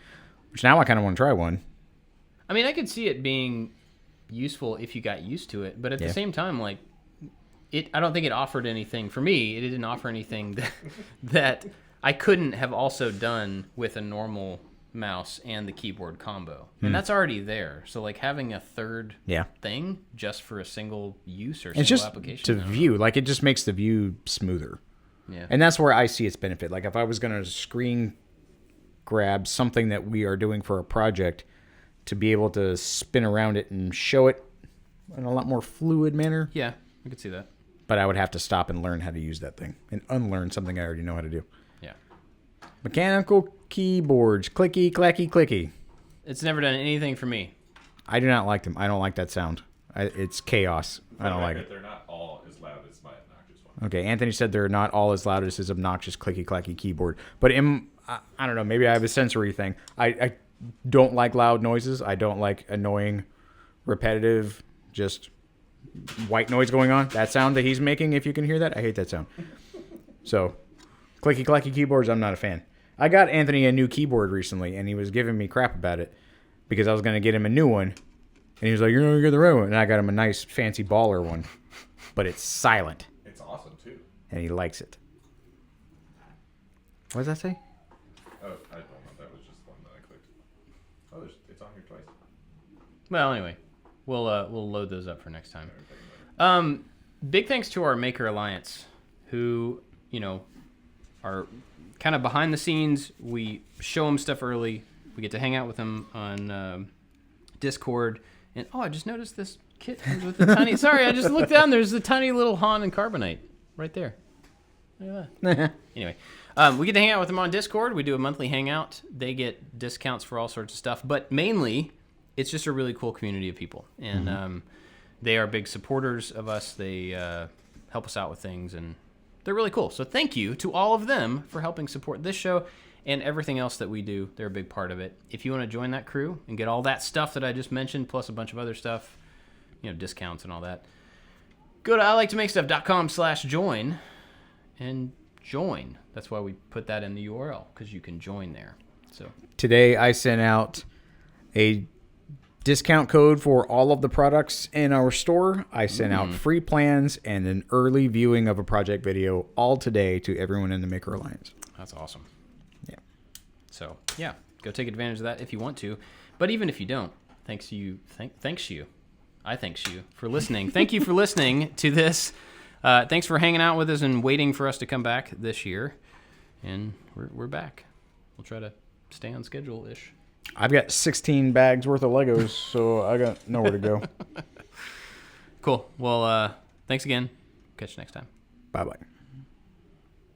Which now I kind of want to try one. I mean, I could see it being useful if you got used to it, but at the same time, like, I don't think it offered anything. For me, it didn't offer anything that I couldn't have also done with a normal mouse and the keyboard combo. And that's already there. So, like, having a third thing just for a single use or It's single just application. to view. Like, it just makes the view smoother. Yeah. And that's where I see its benefit. Like, if I was going to screen grab something that we are doing for a project, to be able to spin around it and show it in a lot more fluid manner. Yeah, I could see that. But I would have to stop and learn how to use that thing and unlearn something I already know how to do. Yeah. Mechanical keyboards. Clicky, clacky, clicky. It's never done anything for me. I do not like them. I don't like that sound. It's chaos. I don't like it. They're not all as loud as my obnoxious one. Okay, Anthony said they're not all as loud as his obnoxious clicky, clacky keyboard. But I don't know, maybe I have a sensory thing. I don't like loud noises. I don't like annoying, repetitive, just white noise going on. That sound that he's making, if you can hear that, I hate that sound. So, clicky, clacky keyboards, I'm not a fan. I got Anthony a new keyboard recently, and he was giving me crap about it because I was going to get him a new one. And he was like, you're going to get the right one. And I got him a nice, fancy baller one. But it's silent, It's awesome, too. and he likes it. What does that say? Oh, I don't know. That was just one that I clicked. Oh, it's on here twice. Well, anyway, we'll load those up for next time. Big thanks to our Maker Alliance, who are kind of behind the scenes. We show them stuff early. We get to hang out with them on Discord. And I just noticed this kit comes with the tiny. Sorry, I just looked down. There's the tiny little Han and Carbonite right there. Look at that. Anyway, we get to hang out with them on Discord. We do a monthly hangout. They get discounts for all sorts of stuff. But mainly, it's just a really cool community of people. And they are big supporters of us. They help us out with things. And they're really cool. So thank you to all of them for helping support this show and everything else that we do. They're a big part of it. If you want to join that crew and get all that stuff that I just mentioned, plus a bunch of other stuff, discounts and all that, go to iliketomakestuff.com/join and join. That's why we put that in the URL, because you can join there. So Today I sent out a discount code for all of the products in our store. I sent out free plans and an early viewing of a project video all today to everyone in the Maker Alliance. that's awesome. Yeah. So yeah, go take advantage of that if you want to. But even if you don't, thanks you for listening. Thank you for listening to this. Thanks for hanging out with us and waiting for us to come back this year. And we're back. We'll try to stay on schedule-ish. I've got 16 bags worth of Legos, so I got nowhere to go. Cool. Well, thanks again. Catch you next time. Bye-bye.